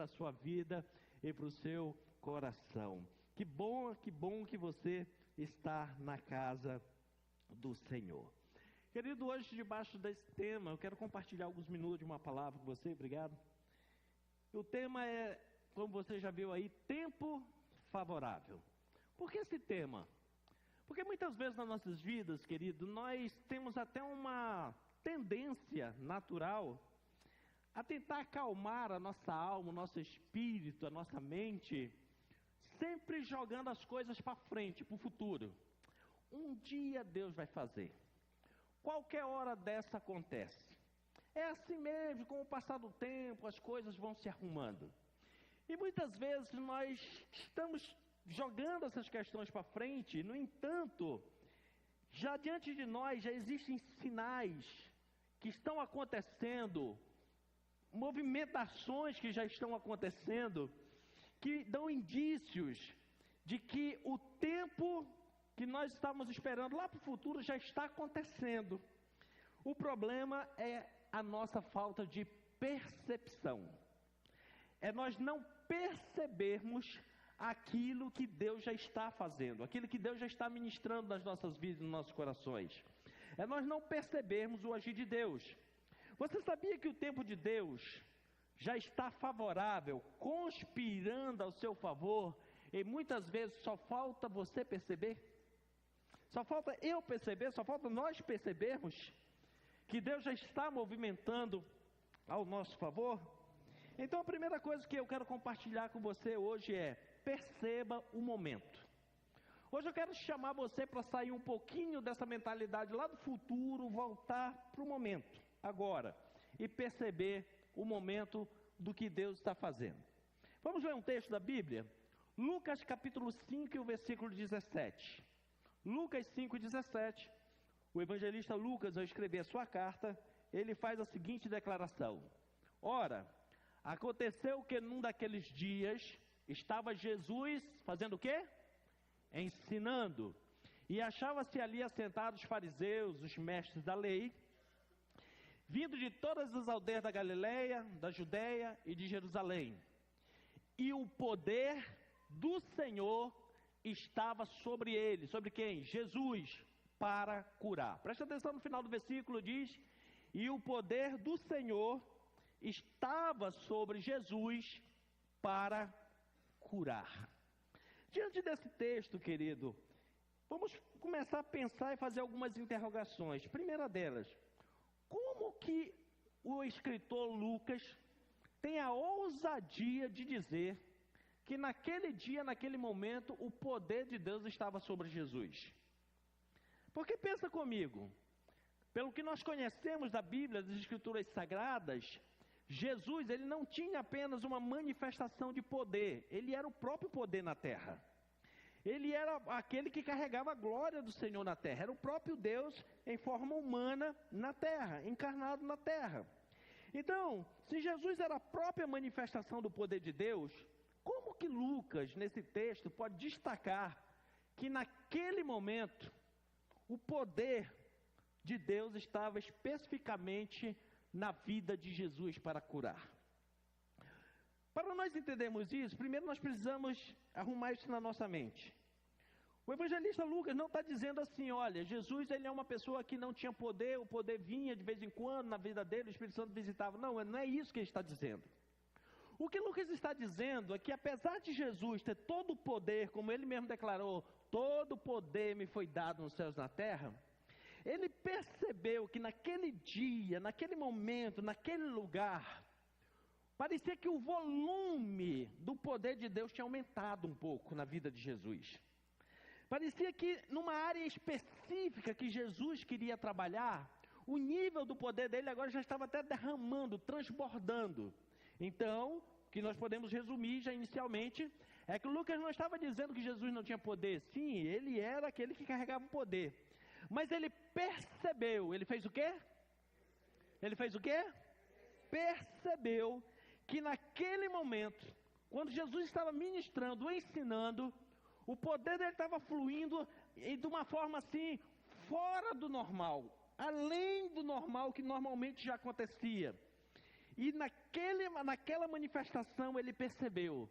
sua vida e para o seu coração. Que bom que você está na casa do Senhor. Querido, hoje debaixo desse tema, eu quero compartilhar alguns minutos de uma palavra com você, obrigado. O tema é, como você já viu aí, tempo favorável. Por que esse tema? Porque muitas vezes nas nossas vidas, querido, nós temos até uma tendência natural a tentar acalmar a nossa alma, o nosso espírito, a nossa mente, sempre jogando as coisas para frente, para o futuro. Um dia Deus vai fazer. Qualquer hora dessa acontece. É assim mesmo, com o passar do tempo, as coisas vão se arrumando. E muitas vezes nós estamos jogando essas questões para frente, no entanto, já diante de nós já existem sinais que estão acontecendo, movimentações que já estão acontecendo, que dão indícios de que o tempo que nós estávamos esperando lá para o futuro já está acontecendo. O problema é a nossa falta de percepção. É nós não percebermos aquilo que Deus já está fazendo, aquilo que Deus já está ministrando nas nossas vidas, nos nossos corações. É nós não percebermos o agir de Deus. Você sabia que o tempo de Deus já está favorável, conspirando ao seu favor, e muitas vezes só falta você perceber? Só falta eu perceber, só falta nós percebermos que Deus já está movimentando ao nosso favor? Então a primeira coisa que eu quero compartilhar com você hoje é: perceba o momento. Hoje eu quero chamar você para sair um pouquinho dessa mentalidade lá do futuro, voltar para o momento, agora, e perceber o momento do que Deus está fazendo. Vamos ler um texto da Bíblia? Lucas capítulo 5 e o versículo 17. Lucas 5,17, o evangelista Lucas, ao escrever a sua carta, ele faz a seguinte declaração: ora, aconteceu que num daqueles dias, estava Jesus fazendo o quê? Ensinando. E achava-se ali assentados os fariseus, os mestres da lei, vindo de todas as aldeias da Galileia, da Judeia e de Jerusalém. E o poder do Senhor estava sobre ele. Sobre quem? Jesus, para curar. Presta atenção no final do versículo, diz: e o poder do Senhor estava sobre Jesus para curar. Diante desse texto, querido, vamos começar a pensar e fazer algumas interrogações. Primeira delas: como que o escritor Lucas tem a ousadia de dizer que naquele dia, naquele momento, o poder de Deus estava sobre Jesus? Porque pensa comigo, pelo que nós conhecemos da Bíblia, das Escrituras Sagradas, Jesus, ele não tinha apenas uma manifestação de poder, ele era o próprio poder na terra. Ele era aquele que carregava a glória do Senhor na terra, era o próprio Deus em forma humana na terra, encarnado na terra. Então, se Jesus era a própria manifestação do poder de Deus, como que Lucas, nesse texto, pode destacar que naquele momento o poder de Deus estava especificamente na vida de Jesus para curar? Para nós entendermos isso, primeiro nós precisamos arrumar isso na nossa mente. O evangelista Lucas não está dizendo assim: olha, Jesus ele é uma pessoa que não tinha poder, o poder vinha de vez em quando na vida dele, o Espírito Santo visitava. Não é isso que ele está dizendo. O que Lucas está dizendo é que apesar de Jesus ter todo o poder, como ele mesmo declarou, todo o poder me foi dado nos céus e na terra, ele percebeu que naquele dia, naquele momento, naquele lugar, parecia que o volume do poder de Deus tinha aumentado um pouco na vida de Jesus. Parecia que numa área específica que Jesus queria trabalhar, o nível do poder dele agora já estava até derramando, transbordando. Então, o que nós podemos resumir já inicialmente, é que Lucas não estava dizendo que Jesus não tinha poder. Sim, ele era aquele que carregava o poder. Mas ele percebeu, ele fez o quê? Ele fez o quê? Percebeu que naquele momento, quando Jesus estava ministrando, ensinando, o poder dele estava fluindo e de uma forma assim, fora do normal, além do normal que normalmente já acontecia. E naquela manifestação ele percebeu,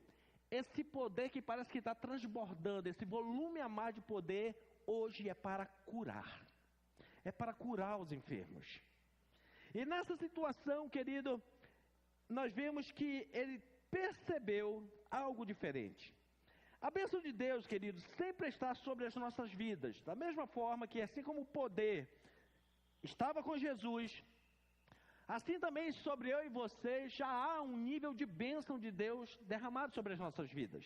esse poder que parece que está transbordando, esse volume a mais de poder, hoje é para curar. É para curar os enfermos. E nessa situação, querido, nós vemos que ele percebeu algo diferente. A bênção de Deus, querido, sempre está sobre as nossas vidas. Da mesma forma que assim como o poder estava com Jesus, assim também sobre eu e você já há um nível de bênção de Deus derramado sobre as nossas vidas.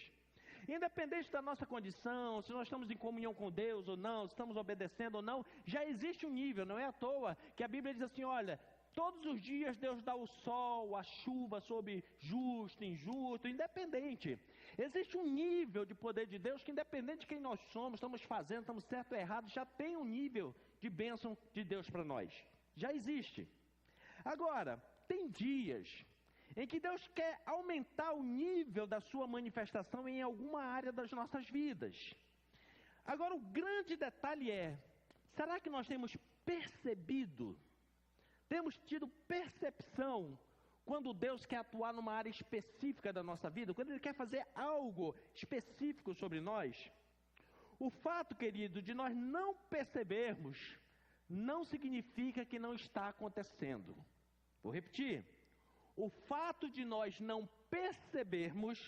Independente da nossa condição, se nós estamos em comunhão com Deus ou não, se estamos obedecendo ou não, já existe um nível, não é à toa que a Bíblia diz assim, olha, todos os dias Deus dá o sol, a chuva sobre justo, injusto, independente. Existe um nível de poder de Deus que independente de quem nós somos, estamos fazendo, estamos certo ou errado, já tem um nível de bênção de Deus para nós. Já existe. Agora, tem dias em que Deus quer aumentar o nível da sua manifestação em alguma área das nossas vidas. Agora, o grande detalhe é, será que nós temos percebido, temos tido percepção quando Deus quer atuar numa área específica da nossa vida, quando Ele quer fazer algo específico sobre nós? O fato, querido, de nós não percebermos, não significa que não está acontecendo. Vou repetir. O fato de nós não percebermos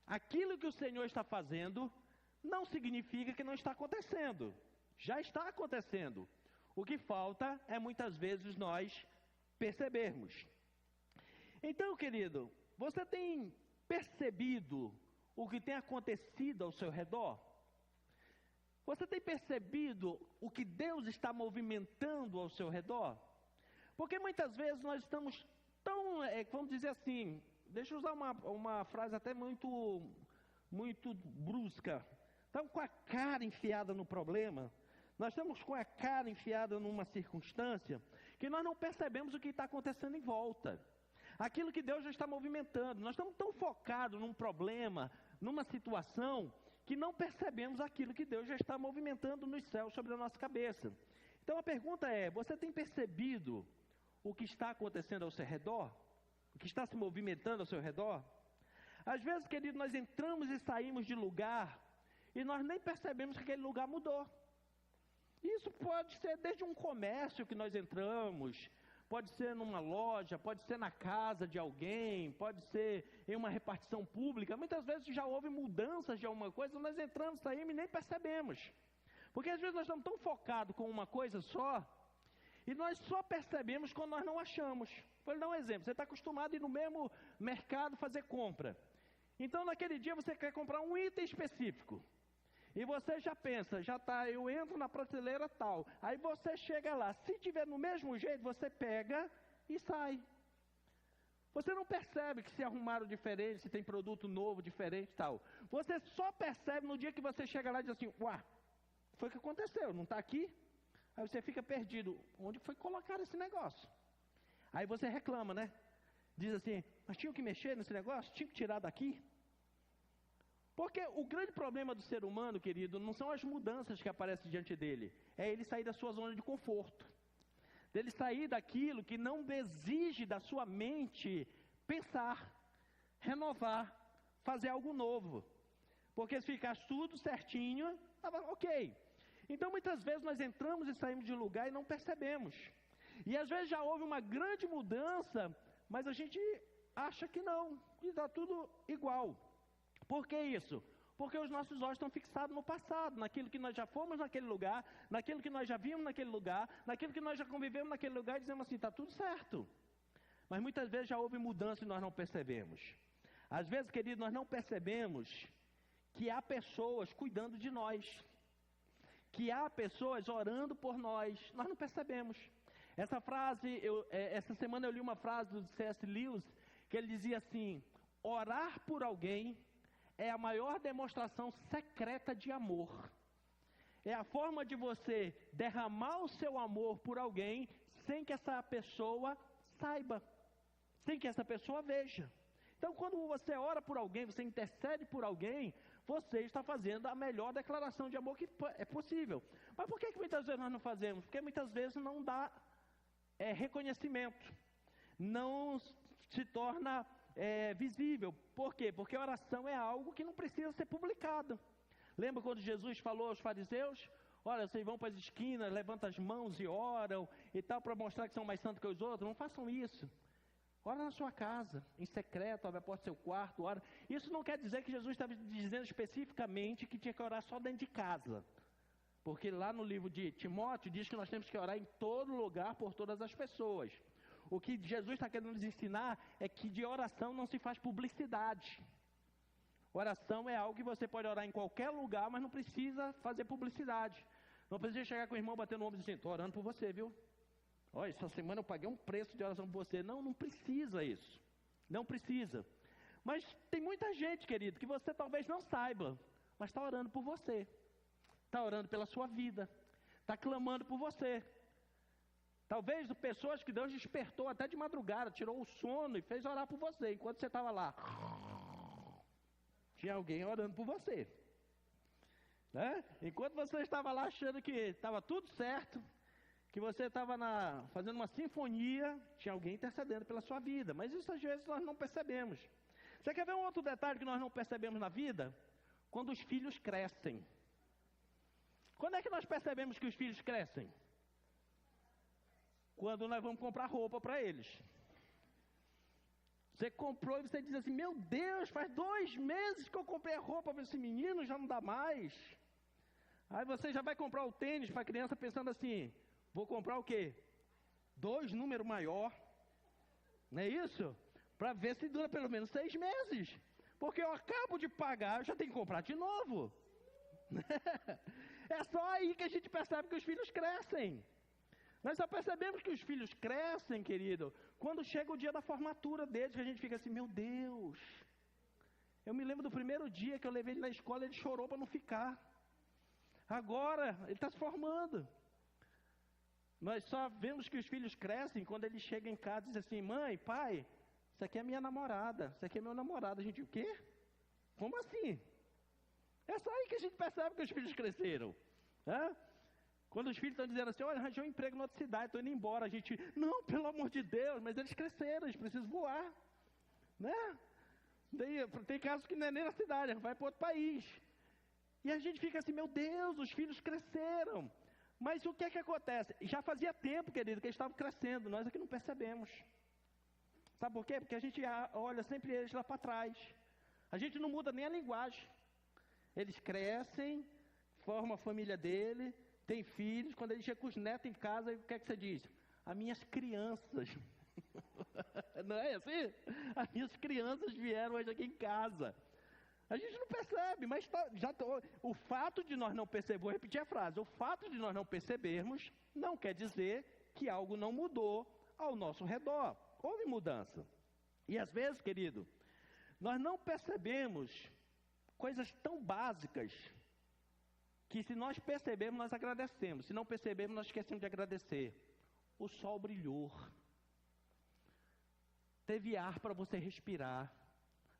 aquilo que o Senhor está fazendo, não significa que não está acontecendo. Já está acontecendo. O que falta é muitas vezes nós percebermos. Então, querido, você tem percebido o que tem acontecido ao seu redor? Você tem percebido o que Deus está movimentando ao seu redor? Porque muitas vezes nós estamos tão, vamos dizer assim, deixa eu usar uma frase até muito brusca, estamos com a cara enfiada no problema, nós estamos com a cara enfiada numa circunstância, que nós não percebemos o que está acontecendo em volta, aquilo que Deus já está movimentando, nós estamos tão focados num problema, numa situação, que não percebemos aquilo que Deus já está movimentando nos céus sobre a nossa cabeça. Então a pergunta é, você tem percebido o que está acontecendo ao seu redor? O que está se movimentando ao seu redor? Às vezes, querido, nós entramos e saímos de lugar e nós nem percebemos que aquele lugar mudou. Isso pode ser desde um comércio que nós entramos, pode ser numa loja, pode ser na casa de alguém, pode ser em uma repartição pública. Muitas vezes já houve mudanças de alguma coisa, nós entramos, saímos e nem percebemos. Porque às vezes nós estamos tão focados com uma coisa só, e nós só percebemos quando nós não achamos. Vou lhe dar um exemplo. Você está acostumado a ir no mesmo mercado fazer compra. Então, naquele dia, você quer comprar um item específico. E você já pensa, eu entro na prateleira tal. Aí você chega lá. Se tiver no mesmo jeito, você pega e sai. Você não percebe que se arrumaram diferente, se tem produto novo, diferente e tal. Você só percebe no dia que você chega lá e diz assim, foi o que aconteceu, não está aqui? Aí você fica perdido. Onde foi colocar esse negócio? Aí você reclama, né? Diz assim, mas tinha que mexer nesse negócio? Tinha que tirar daqui? Porque o grande problema do ser humano, querido, não são as mudanças que aparecem diante dele. É ele sair da sua zona de conforto. Dele sair daquilo que não exige da sua mente pensar, renovar, fazer algo novo. Porque se ficar tudo certinho, ok. Então, muitas vezes, nós entramos e saímos de lugar e não percebemos. E, às vezes, já houve uma grande mudança, mas a gente acha que não, que está tudo igual. Por que isso? Porque os nossos olhos estão fixados no passado, naquilo que nós já fomos naquele lugar, naquilo que nós já vimos naquele lugar, naquilo que nós já convivemos naquele lugar, e dizemos assim, está tudo certo. Mas, muitas vezes, já houve mudança e nós não percebemos. Às vezes, querido, nós não percebemos que há pessoas cuidando de nós, que há pessoas orando por nós não percebemos. Essa frase, essa semana eu li uma frase do C.S. Lewis, que ele dizia assim, orar por alguém é a maior demonstração secreta de amor. É a forma de você derramar o seu amor por alguém, sem que essa pessoa saiba, sem que essa pessoa veja. Então, quando você ora por alguém, você intercede por alguém, você está fazendo a melhor declaração de amor que é possível. Mas por que muitas vezes nós não fazemos? Porque muitas vezes não dá reconhecimento. não se torna visível. Por quê? Porque a oração é algo que não precisa ser publicado. Lembra quando Jesus falou aos fariseus? Olha, vocês vão para as esquinas, levantam as mãos e oram e tal, para mostrar que são mais santos que os outros. Não façam isso. Ora na sua casa, em secreto, abre a porta do seu quarto, ora. Isso não quer dizer que Jesus estava dizendo especificamente que tinha que orar só dentro de casa. Porque lá no livro de Timóteo diz que nós temos que orar em todo lugar por todas as pessoas. O que Jesus está querendo nos ensinar é que de oração não se faz publicidade. Oração é algo que você pode orar em qualquer lugar, mas não precisa fazer publicidade. Não precisa chegar com o irmão batendo no ombro e dizer, estou orando por você, viu? Olha, essa semana eu paguei um preço de oração por você. Não, não precisa isso. Não precisa. Mas tem muita gente, querido, que você talvez não saiba, mas está orando por você. Está orando pela sua vida. Está clamando por você. Talvez pessoas que Deus despertou até de madrugada, tirou o sono e fez orar por você, enquanto você estava lá. Tinha alguém orando por você. Né? Enquanto você estava lá achando que estava tudo certo, que você estava fazendo uma sinfonia, tinha alguém intercedendo pela sua vida. Mas isso às vezes nós não percebemos. Você quer ver um outro detalhe que nós não percebemos na vida? Quando os filhos crescem. Quando é que nós percebemos que os filhos crescem? Quando nós vamos comprar roupa para eles. Você comprou e você diz assim, meu Deus, faz 2 meses que eu comprei a roupa para esse menino, já não dá mais. Aí você já vai comprar o tênis para a criança pensando assim, vou comprar o quê? 2 números maior. Não é isso? Para ver se dura pelo menos 6 meses. Porque eu acabo de pagar, eu já tenho que comprar de novo. É só aí que a gente percebe que os filhos crescem. Nós só percebemos que os filhos crescem, querido, quando chega o dia da formatura deles, que a gente fica assim, meu Deus. Eu me lembro do primeiro dia que eu levei ele na escola, ele chorou para não ficar. Agora, ele está se formando. Nós só vemos que os filhos crescem quando eles chegam em casa e dizem assim, mãe, pai, isso aqui é minha namorada, isso aqui é meu namorado. A gente, o quê? Como assim? É só aí que a gente percebe que os filhos cresceram. Hã? Quando os filhos estão dizendo assim, olha, arranjei um emprego na outra cidade, estou indo embora. A gente, não, pelo amor de Deus, mas eles cresceram, eles precisam voar. Né? Tem casos que não é nem na cidade, vai para outro país. E a gente fica assim, meu Deus, os filhos cresceram. Mas o que é que acontece? Já fazia tempo, querido, que eles estavam crescendo, nós aqui não percebemos. Sabe por quê? Porque a gente olha sempre eles lá para trás. A gente não muda nem a linguagem. Eles crescem, formam a família dele, tem filhos, quando ele chega com os netos em casa, o que é que você diz? As minhas crianças. Não é assim? As minhas crianças vieram hoje aqui em casa. A gente não percebe, mas o fato de nós não percebermos, vou repetir a frase, o fato de nós não percebermos não quer dizer que algo não mudou ao nosso redor. Houve mudança. E às vezes, querido, nós não percebemos coisas tão básicas que se nós percebemos, nós agradecemos. Se não percebemos, nós esquecemos de agradecer. O sol brilhou. Teve ar para você respirar.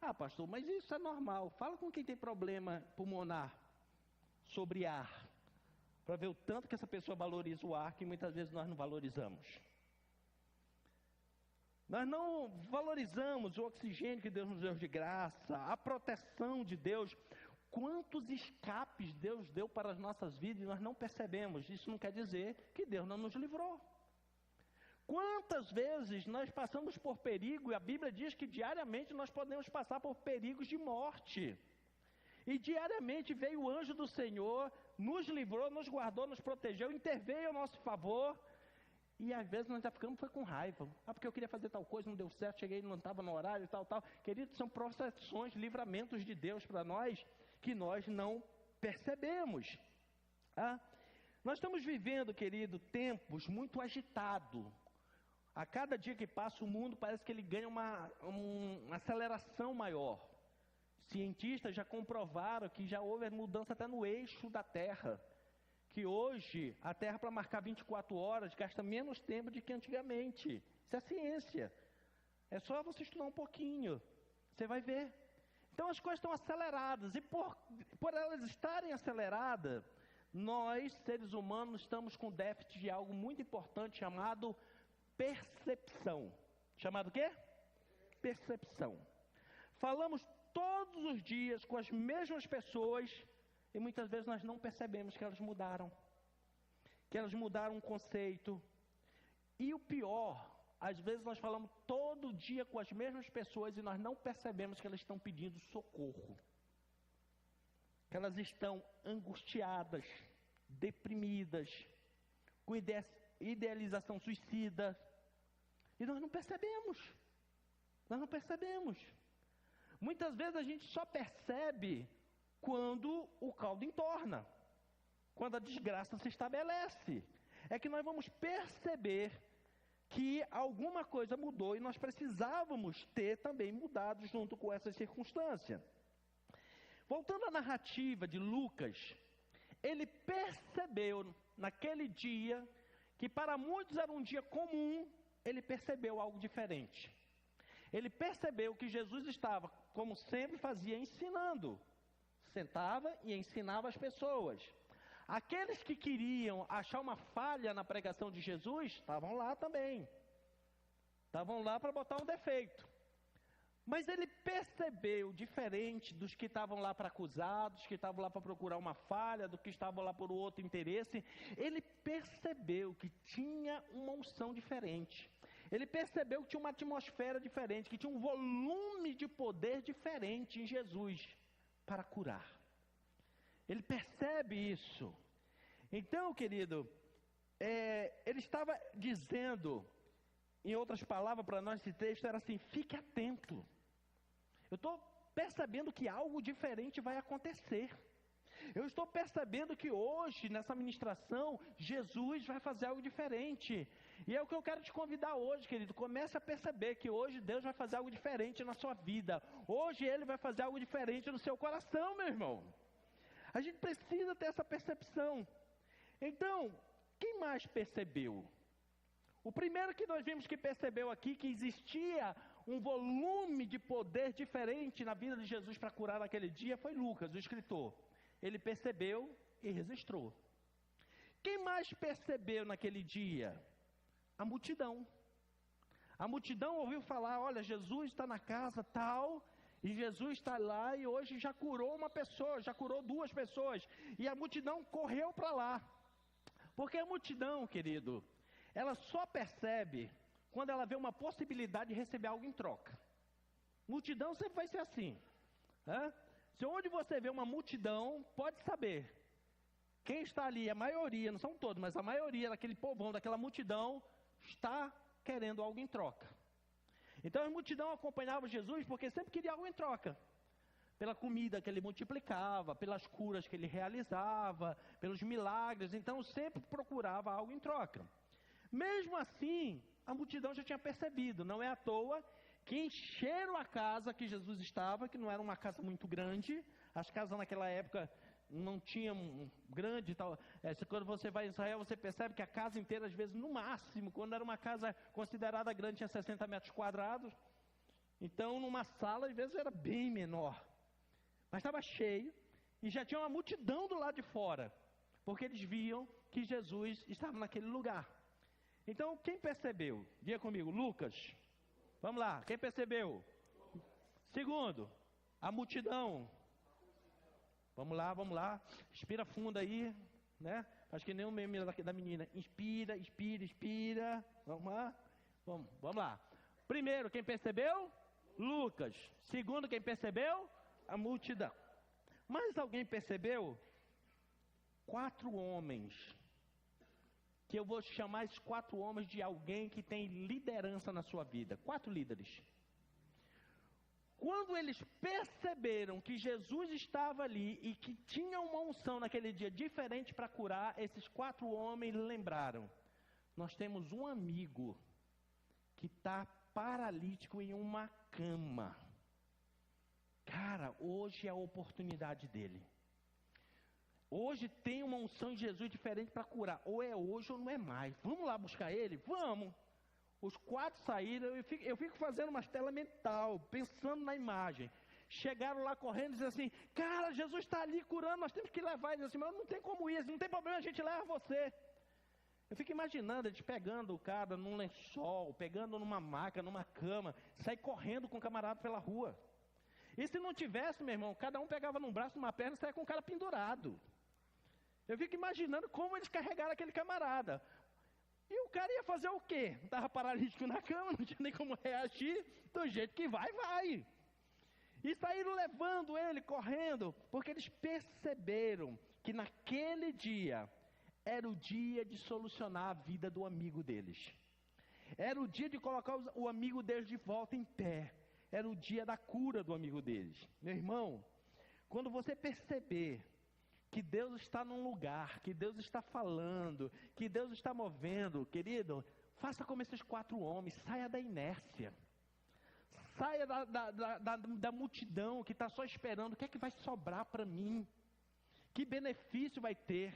Ah, pastor, mas isso é normal. Fala com quem tem problema pulmonar sobre ar. Para ver o tanto que essa pessoa valoriza o ar, que muitas vezes nós não valorizamos. Nós não valorizamos o oxigênio que Deus nos deu de graça, a proteção de Deus. Quantos escapes Deus deu para as nossas vidas e nós não percebemos. Isso não quer dizer que Deus não nos livrou. Quantas vezes nós passamos por perigo, e a Bíblia diz que diariamente nós podemos passar por perigos de morte. E diariamente veio o anjo do Senhor, nos livrou, nos guardou, nos protegeu, interveio ao nosso favor. E às vezes nós já ficamos com raiva. Ah, porque eu queria fazer tal coisa, não deu certo, cheguei, não estava no horário, tal. Queridos, são proteções, livramentos de Deus para nós, que nós não percebemos. Nós estamos vivendo, querido, tempos muito agitados. A cada dia que passa o mundo parece que ele ganha uma aceleração maior. Cientistas já comprovaram que já houve mudança até no eixo da Terra. Que hoje a Terra, para marcar 24 horas, gasta menos tempo do que antigamente. Isso é ciência. É só você estudar um pouquinho. Você vai ver. Então as coisas estão aceleradas. E por elas estarem aceleradas, nós, seres humanos, estamos com déficit de algo muito importante chamado percepção. Chamado o quê? Percepção. Falamos todos os dias com as mesmas pessoas e muitas vezes nós não percebemos que elas mudaram. Que elas mudaram um conceito. E o pior, às vezes nós falamos todo dia com as mesmas pessoas e nós não percebemos que elas estão pedindo socorro. Que elas estão angustiadas, deprimidas, com idealização suicida. E nós não percebemos. Nós não percebemos. Muitas vezes a gente só percebe quando o caldo entorna. Quando a desgraça se estabelece. É que nós vamos perceber que alguma coisa mudou e nós precisávamos ter também mudado junto com essa circunstância. Voltando à narrativa de Lucas, ele percebeu naquele dia, que para muitos era um dia comum, ele percebeu algo diferente. Ele percebeu que Jesus estava, como sempre fazia, ensinando. Sentava e ensinava as pessoas. Aqueles que queriam achar uma falha na pregação de Jesus, estavam lá também. Estavam lá para botar um defeito. Mas ele percebeu, diferente dos que estavam lá para acusar, dos que estavam lá para procurar uma falha, do que estavam lá por outro interesse, ele percebeu que tinha uma unção diferente. Ele percebeu que tinha uma atmosfera diferente, que tinha um volume de poder diferente em Jesus para curar. Ele percebe isso. Então, querido, ele estava dizendo, em outras palavras para nós, esse texto era assim: fique atento. Eu estou percebendo que algo diferente vai acontecer. Eu estou percebendo que hoje, nessa ministração, Jesus vai fazer algo diferente. E é o que eu quero te convidar hoje, querido. Comece a perceber que hoje Deus vai fazer algo diferente na sua vida. Hoje Ele vai fazer algo diferente no seu coração, meu irmão. A gente precisa ter essa percepção. Então, quem mais percebeu? O primeiro que nós vimos que percebeu aqui que existia um volume de poder diferente na vida de Jesus para curar naquele dia foi Lucas, o escritor. Ele percebeu e registrou. Quem mais percebeu naquele dia? A multidão. A multidão ouviu falar: olha, Jesus está na casa tal, e Jesus está lá e hoje já curou uma pessoa, já curou 2 pessoas. E a multidão correu para lá. Porque a multidão, querido, ela só percebe quando ela vê uma possibilidade de receber algo em troca. Multidão sempre vai ser assim. Se onde você vê uma multidão, pode saber. Quem está ali, a maioria, não são todos, mas a maioria daquele povão, daquela multidão, está querendo algo em troca. Então a multidão acompanhava Jesus porque sempre queria algo em troca. Pela comida que ele multiplicava, pelas curas que ele realizava, pelos milagres. Então sempre procurava algo em troca. Mesmo assim, a multidão já tinha percebido. Não é à toa que encheram a casa que Jesus estava, que não era uma casa muito grande. As casas naquela época não tinham grande e tal. Quando você vai em Israel, você percebe que a casa inteira, às vezes, no máximo, quando era uma casa considerada grande, tinha 60 metros quadrados. Então, numa sala, às vezes, era bem menor. Mas estava cheio e já tinha uma multidão do lado de fora, porque eles viam que Jesus estava naquele lugar. Então, quem percebeu? Diga comigo, Lucas. Vamos lá, quem percebeu? Segundo, a multidão. Vamos lá. Inspira fundo aí, né? Acho que nem o meme da menina. Inspira, expira, expira. Vamos lá. Vamos lá. Primeiro, quem percebeu? Lucas. Segundo, quem percebeu? A multidão. Mas alguém percebeu? 4 homens. Que eu vou chamar esses 4 homens de alguém que tem liderança na sua vida. 4 líderes. Quando eles perceberam que Jesus estava ali e que tinha uma unção naquele dia diferente para curar, esses 4 homens lembraram: nós temos um amigo que está paralítico em uma cama. Cara, hoje é a oportunidade dele. Hoje tem uma unção de Jesus diferente para curar. Ou é hoje ou não é mais. Vamos lá buscar ele? Vamos. Os 4 saíram, eu fico fazendo uma tela mental, pensando na imagem. Chegaram lá correndo e disseram assim: cara, Jesus está ali curando, nós temos que levar. Ele disse assim: mas não tem como ir, não tem problema, a gente leva você. Eu fico imaginando eles pegando o cara num lençol, pegando numa maca, numa cama, sair correndo com o camarada pela rua. E se não tivesse, meu irmão, cada um pegava num braço, numa perna e saia com o cara pendurado. Eu fico imaginando como eles carregaram aquele camarada. E o cara ia fazer o quê? Estava paralítico na cama, não tinha nem como reagir, do jeito que vai, vai. E saíram levando ele, correndo, porque eles perceberam que naquele dia era o dia de solucionar a vida do amigo deles. Era o dia de colocar o amigo deles de volta em pé. Era o dia da cura do amigo deles. Meu irmão, quando você perceber que Deus está num lugar, que Deus está falando, que Deus está movendo, querido, faça como esses 4 homens, saia da inércia. Saia da multidão que está só esperando, o que é que vai sobrar para mim? Que benefício vai ter?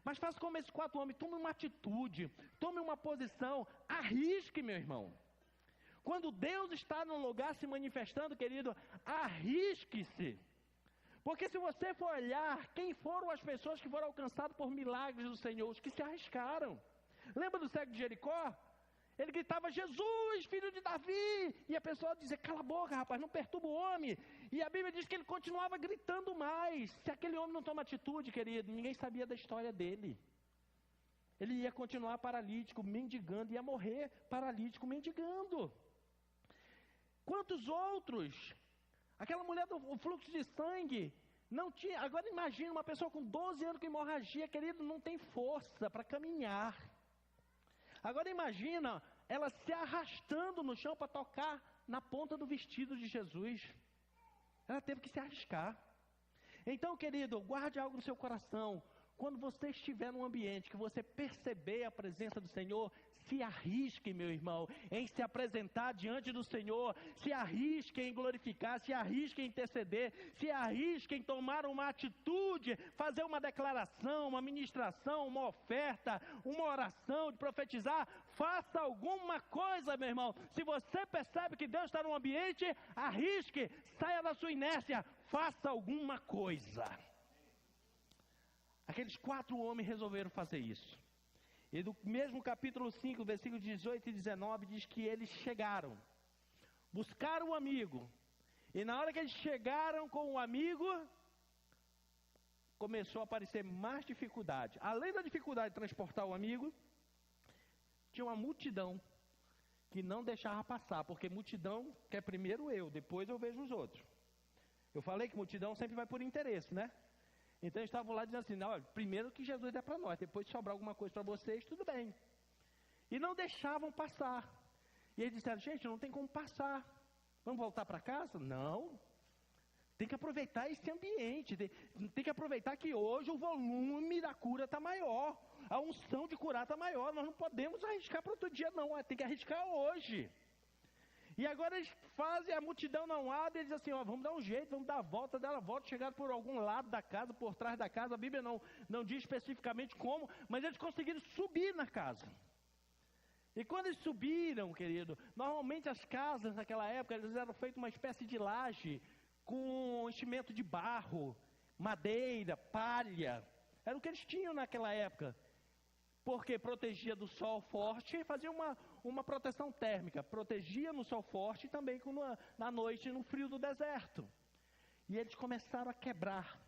Mas faça como esses 4 homens, tome uma atitude, tome uma posição, arrisque, meu irmão. Quando Deus está num lugar se manifestando, querido, arrisque-se. Porque se você for olhar, quem foram as pessoas que foram alcançadas por milagres do Senhor? Os que se arriscaram. Lembra do cego de Jericó? Ele gritava, Jesus, filho de Davi. E a pessoa dizia, cala a boca, rapaz, não perturba o homem. E a Bíblia diz que ele continuava gritando mais. Se aquele homem não toma atitude, querido, ninguém sabia da história dele. Ele ia continuar paralítico, mendigando, ia morrer paralítico, mendigando. Quantos outros? Aquela mulher do fluxo de sangue, não tinha. Agora imagina uma pessoa com 12 anos com hemorragia, querido, não tem força para caminhar. Agora imagina ela se arrastando no chão para tocar na ponta do vestido de Jesus. Ela teve que se arriscar. Então, querido, guarde algo no seu coração. Quando você estiver num ambiente que você perceber a presença do Senhor, se arrisque, meu irmão, em se apresentar diante do Senhor, se arrisque em glorificar, se arrisque em interceder, se arrisque em tomar uma atitude, fazer uma declaração, uma ministração, uma oferta, uma oração, de profetizar. Faça alguma coisa, meu irmão. Se você percebe que Deus está no ambiente, arrisque, saia da sua inércia, faça alguma coisa. Aqueles 4 homens resolveram fazer isso. E do mesmo capítulo 5, versículos 18 e 19, diz que eles chegaram, buscaram o amigo, e na hora que eles chegaram com o amigo, começou a aparecer mais dificuldade. Além da dificuldade de transportar o amigo, tinha uma multidão que não deixava passar, porque multidão quer primeiro eu, depois eu vejo os outros. Eu falei que multidão sempre vai por interesse, né? Então eles estavam lá dizendo assim, não, olha, primeiro que Jesus é para nós, depois se sobrar alguma coisa para vocês, tudo bem. E não deixavam passar. E eles disseram, gente, não tem como passar. Vamos voltar para casa? Não. Tem que aproveitar esse ambiente, tem que aproveitar que hoje o volume da cura está maior, a unção de curar está maior, nós não podemos arriscar para outro dia não, tem que arriscar hoje. E agora eles fazem, a multidão não abre, eles dizem assim, ó, vamos dar um jeito, vamos dar a volta, chegaram por algum lado da casa, por trás da casa, a Bíblia não diz especificamente como, mas eles conseguiram subir na casa. E quando eles subiram, querido, normalmente as casas naquela época, eles eram feitas uma espécie de laje, com enchimento de barro, madeira, palha, era o que eles tinham naquela época. Porque protegia do sol forte e fazia uma proteção térmica. Protegia no sol forte e também na noite no frio do deserto. E eles começaram a quebrar.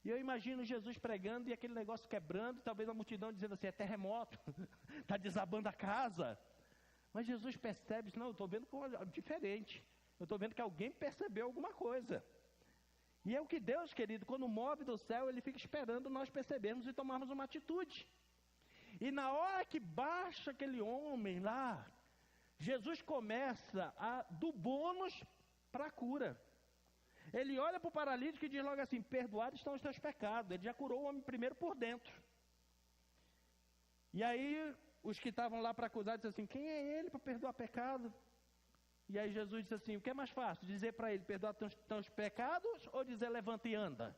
E eu imagino Jesus pregando e aquele negócio quebrando, talvez a multidão dizendo assim, é terremoto, está desabando a casa. Mas Jesus percebe, não, eu estou vendo diferente. Eu estou vendo que alguém percebeu alguma coisa. E é o que Deus, querido, quando move do céu, Ele fica esperando nós percebermos e tomarmos uma atitude. E na hora que baixa aquele homem lá, Jesus começa do bônus para a cura. Ele olha para o paralítico e diz logo assim, perdoados estão os teus pecados. Ele já curou o homem primeiro por dentro. E aí, os que estavam lá para acusar, dizem assim, quem é ele para perdoar pecado? E aí Jesus disse assim, o que é mais fácil? Dizer para ele, perdoar teus pecados ou dizer levanta e anda?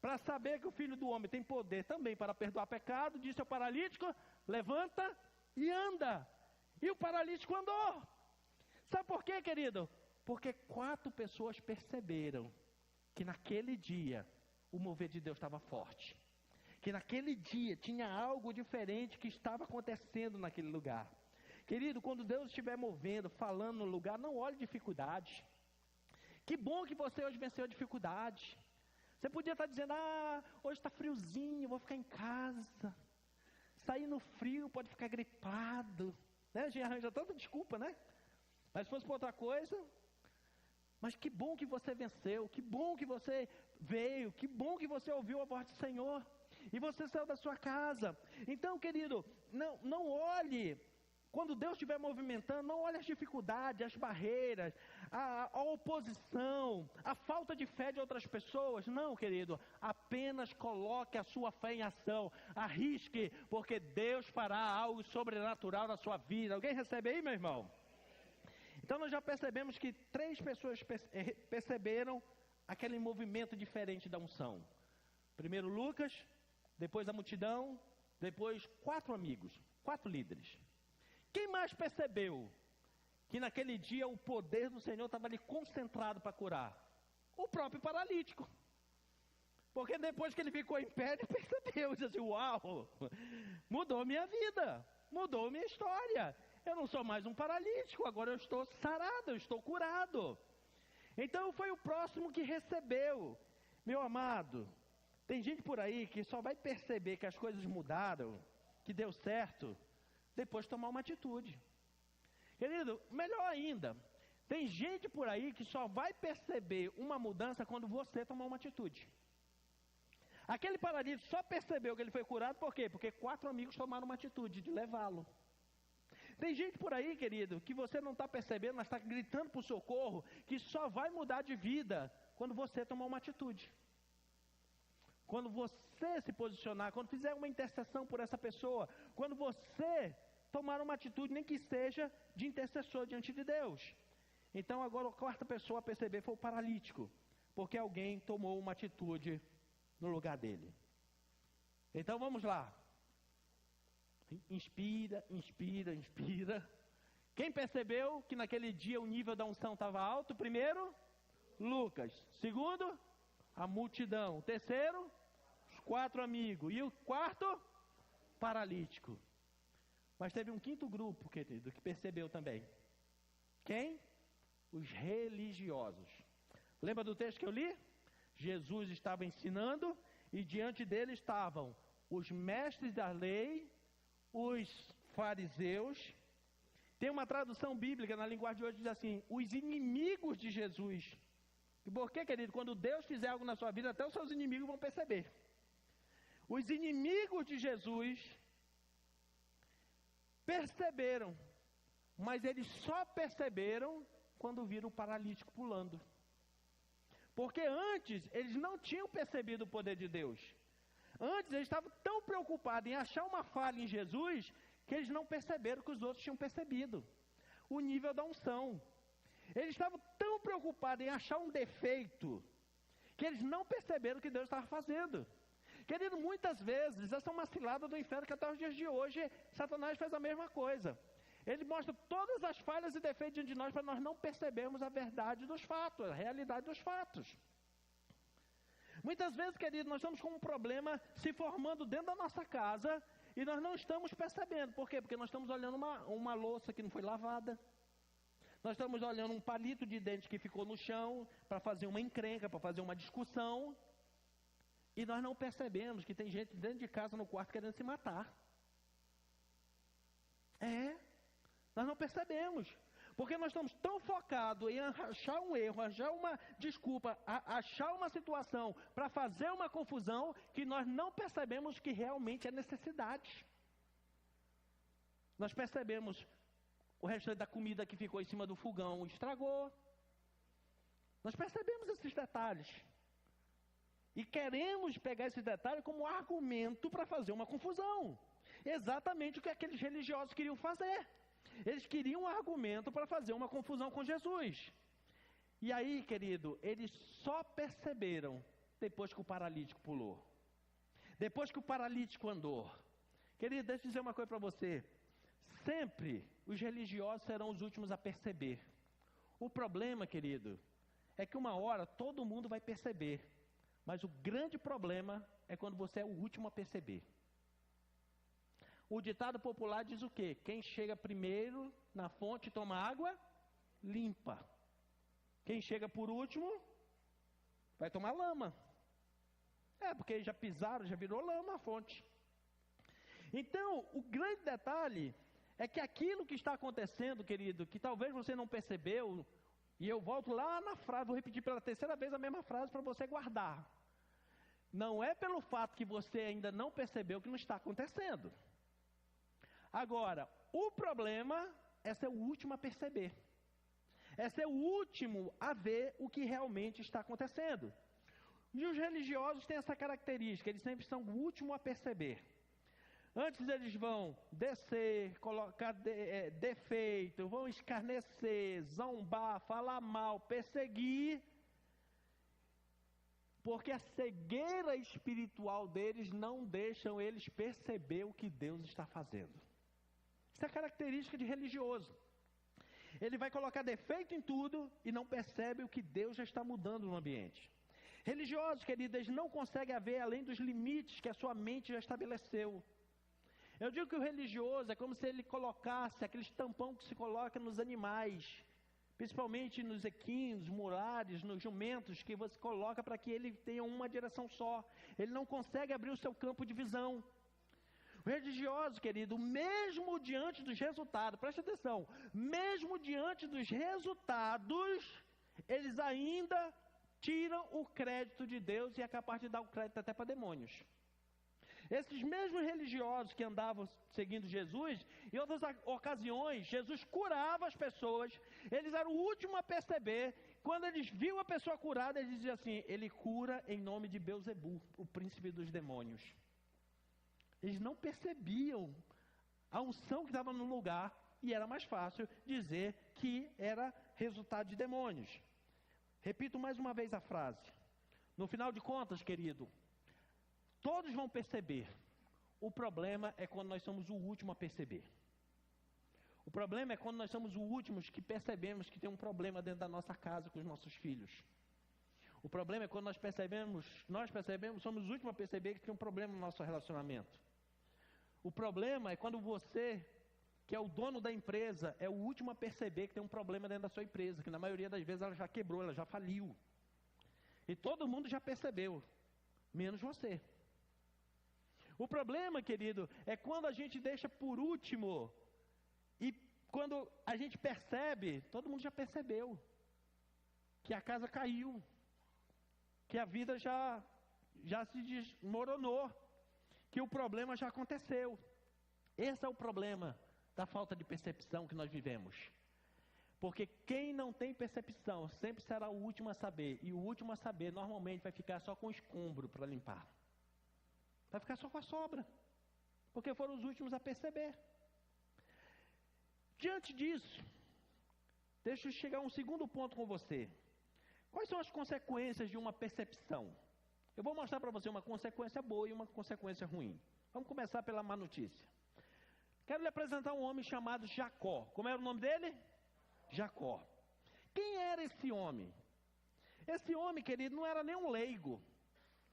Para saber que o Filho do Homem tem poder também para perdoar pecado, disse ao paralítico, levanta e anda. E o paralítico andou. Sabe por quê, querido? Porque 4 pessoas perceberam que naquele dia o mover de Deus estava forte. que naquele dia tinha algo diferente que estava acontecendo naquele lugar. Querido, quando Deus estiver movendo, falando no lugar, não olhe dificuldade. Que bom que você hoje venceu a dificuldade. Você podia estar dizendo, hoje está friozinho, vou ficar em casa. Sair no frio, pode ficar gripado. Né? A gente arranja tanta desculpa, né? Mas se fosse para outra coisa... Mas que bom que você venceu, que bom que você veio, que bom que você ouviu a voz do Senhor. E você saiu da sua casa. Então, querido, não olhe, quando Deus estiver movimentando, não olhe as dificuldades, as barreiras, a oposição, a falta de fé de outras pessoas. Não, querido, apenas coloque a sua fé em ação. Arrisque, porque Deus fará algo sobrenatural na sua vida. Alguém recebe aí, meu irmão? Então nós já percebemos que 3 pessoas perceberam aquele movimento diferente da unção. Primeiro Lucas, depois a multidão, depois 4 amigos, 4 líderes. Quem mais percebeu que naquele dia o poder do Senhor estava ali concentrado para curar? O próprio paralítico. Porque depois que ele ficou em pé, ele percebeu, disse assim, uau, mudou minha vida, mudou minha história. Eu não sou mais um paralítico, agora eu estou sarado, eu estou curado. Então foi o próximo que recebeu. Meu amado, tem gente por aí que só vai perceber que as coisas mudaram, que deu certo, depois de tomar uma atitude. Querido, melhor ainda, tem gente por aí que só vai perceber uma mudança quando você tomar uma atitude. Aquele paralítico só percebeu que ele foi curado, por quê? Porque 4 amigos tomaram uma atitude de levá-lo. Tem gente por aí, querido, que você não está percebendo, mas está gritando por socorro, que só vai mudar de vida quando você tomar uma atitude. Quando você se posicionar, quando fizer uma intercessão por essa pessoa, quando você tomar uma atitude, nem que seja de intercessor diante de Deus. Então agora a 4ª pessoa a perceber foi o paralítico, porque alguém tomou uma atitude no lugar dele. Então vamos lá. Inspira, inspira, inspira. Quem percebeu que naquele dia o nível da unção estava alto? Primeiro, Lucas. Segundo, a multidão. Terceiro, os 4 amigos. E o 4, paralítico. Mas teve um 5º grupo, querido, que percebeu também. Quem? Os religiosos. Lembra do texto que eu li? Jesus estava ensinando e diante dele estavam os mestres da lei, os fariseus. Tem uma tradução bíblica na linguagem de hoje que diz assim, os inimigos de Jesus. E por quê, querido? Quando Deus fizer algo na sua vida, até os seus inimigos vão perceber. Os inimigos de Jesus perceberam, mas eles só perceberam quando viram o paralítico pulando. Porque antes eles não tinham percebido o poder de Deus. Antes eles estavam tão preocupados em achar uma falha em Jesus, que eles não perceberam que os outros tinham percebido. O nível da unção. Eles estavam tão preocupados em achar um defeito, que eles não perceberam o que Deus estava fazendo. Querido, muitas vezes, essa é uma cilada do inferno que até os dias de hoje, Satanás faz a mesma coisa. Ele mostra todas as falhas e defeitos diante de nós, para nós não percebermos a verdade dos fatos, a realidade dos fatos. Muitas vezes, querido, nós estamos com um problema se formando dentro da nossa casa e nós não estamos percebendo. Por quê? Porque nós estamos olhando uma louça que não foi lavada. Nós estamos olhando um palito de dente que ficou no chão para fazer uma encrenca, para fazer uma discussão. E nós não percebemos que tem gente dentro de casa, no quarto, querendo se matar. Nós não percebemos. Porque nós estamos tão focados em achar um erro, achar uma desculpa, achar uma situação para fazer uma confusão, que nós não percebemos que realmente é necessidade. Nós percebemos o restante da comida que ficou em cima do fogão estragou. Nós percebemos esses detalhes. E queremos pegar esses detalhes como argumento para fazer uma confusão. Exatamente o que aqueles religiosos queriam fazer. Eles queriam um argumento para fazer uma confusão com Jesus. E aí, querido, eles só perceberam depois que o paralítico pulou. Depois que o paralítico andou. Querido, deixa eu dizer uma coisa para você. Sempre os religiosos serão os últimos a perceber. O problema, querido, é que uma hora todo mundo vai perceber. Mas o grande problema é quando você é o último a perceber. O ditado popular diz o quê? Quem chega primeiro na fonte toma água limpa. Quem chega por último vai tomar lama. Porque já pisaram, já virou lama a fonte. Então, o grande detalhe é que aquilo que está acontecendo, querido, que talvez você não percebeu, e eu volto lá na frase, vou repetir pela terceira vez a mesma frase para você guardar. Não é pelo fato que você ainda não percebeu que não está acontecendo. Agora, o problema é ser o último a perceber. É ser o último a ver o que realmente está acontecendo. E os religiosos têm essa característica, eles sempre são o último a perceber. Antes eles vão descer, colocar defeito, vão escarnecer, zombar, falar mal, perseguir, porque a cegueira espiritual deles não deixam eles perceber o que Deus está fazendo. Isso é característica de religioso. Ele vai colocar defeito em tudo e não percebe o que Deus já está mudando no ambiente. Religiosos, queridos, eles não conseguem ver além dos limites que a sua mente já estabeleceu. Eu digo que o religioso é como se ele colocasse aquele tampão que se coloca nos animais, principalmente nos equinos, mulares, nos jumentos, que você coloca para que ele tenha uma direção só. Ele não consegue abrir o seu campo de visão. O religioso, querido, mesmo diante dos resultados, preste atenção, mesmo diante dos resultados, eles ainda tiram o crédito de Deus e é capaz de dar o crédito até para demônios. Esses mesmos religiosos que andavam seguindo Jesus, em outras ocasiões, Jesus curava as pessoas, eles eram o último a perceber. Quando eles viam a pessoa curada, eles diziam assim: ele cura em nome de Belzebu, o príncipe dos demônios. Eles não percebiam a unção que estava no lugar e era mais fácil dizer que era resultado de demônios. Repito mais uma vez a frase. No final de contas, querido, todos vão perceber. O problema é quando nós somos o último a perceber. O problema é quando nós somos os últimos que percebemos que tem um problema dentro da nossa casa com os nossos filhos. O problema é quando nós percebemos, somos os últimos a perceber que tem um problema no nosso relacionamento. O problema é quando você, que é o dono da empresa, é o último a perceber que tem um problema dentro da sua empresa, que na maioria das vezes ela já quebrou, ela já faliu. E todo mundo já percebeu, menos você. O problema, querido, é quando a gente deixa por último e quando a gente percebe, todo mundo já percebeu que a casa caiu, que a vida já se desmoronou, que o problema já aconteceu. Esse é o problema da falta de percepção que nós vivemos. Porque quem não tem percepção sempre será o último a saber, e o último a saber normalmente vai ficar só com escombro para limpar. Vai ficar só com a sobra, porque foram os últimos a perceber. Diante disso, deixa eu chegar a um segundo ponto com você. Quais são as consequências de uma percepção? Eu vou mostrar para você uma consequência boa e uma consequência ruim. Vamos começar pela má notícia. Quero lhe apresentar um homem chamado Jacó. Como era o nome dele? Jacó. Quem era esse homem? Esse homem, querido, não era nem um leigo.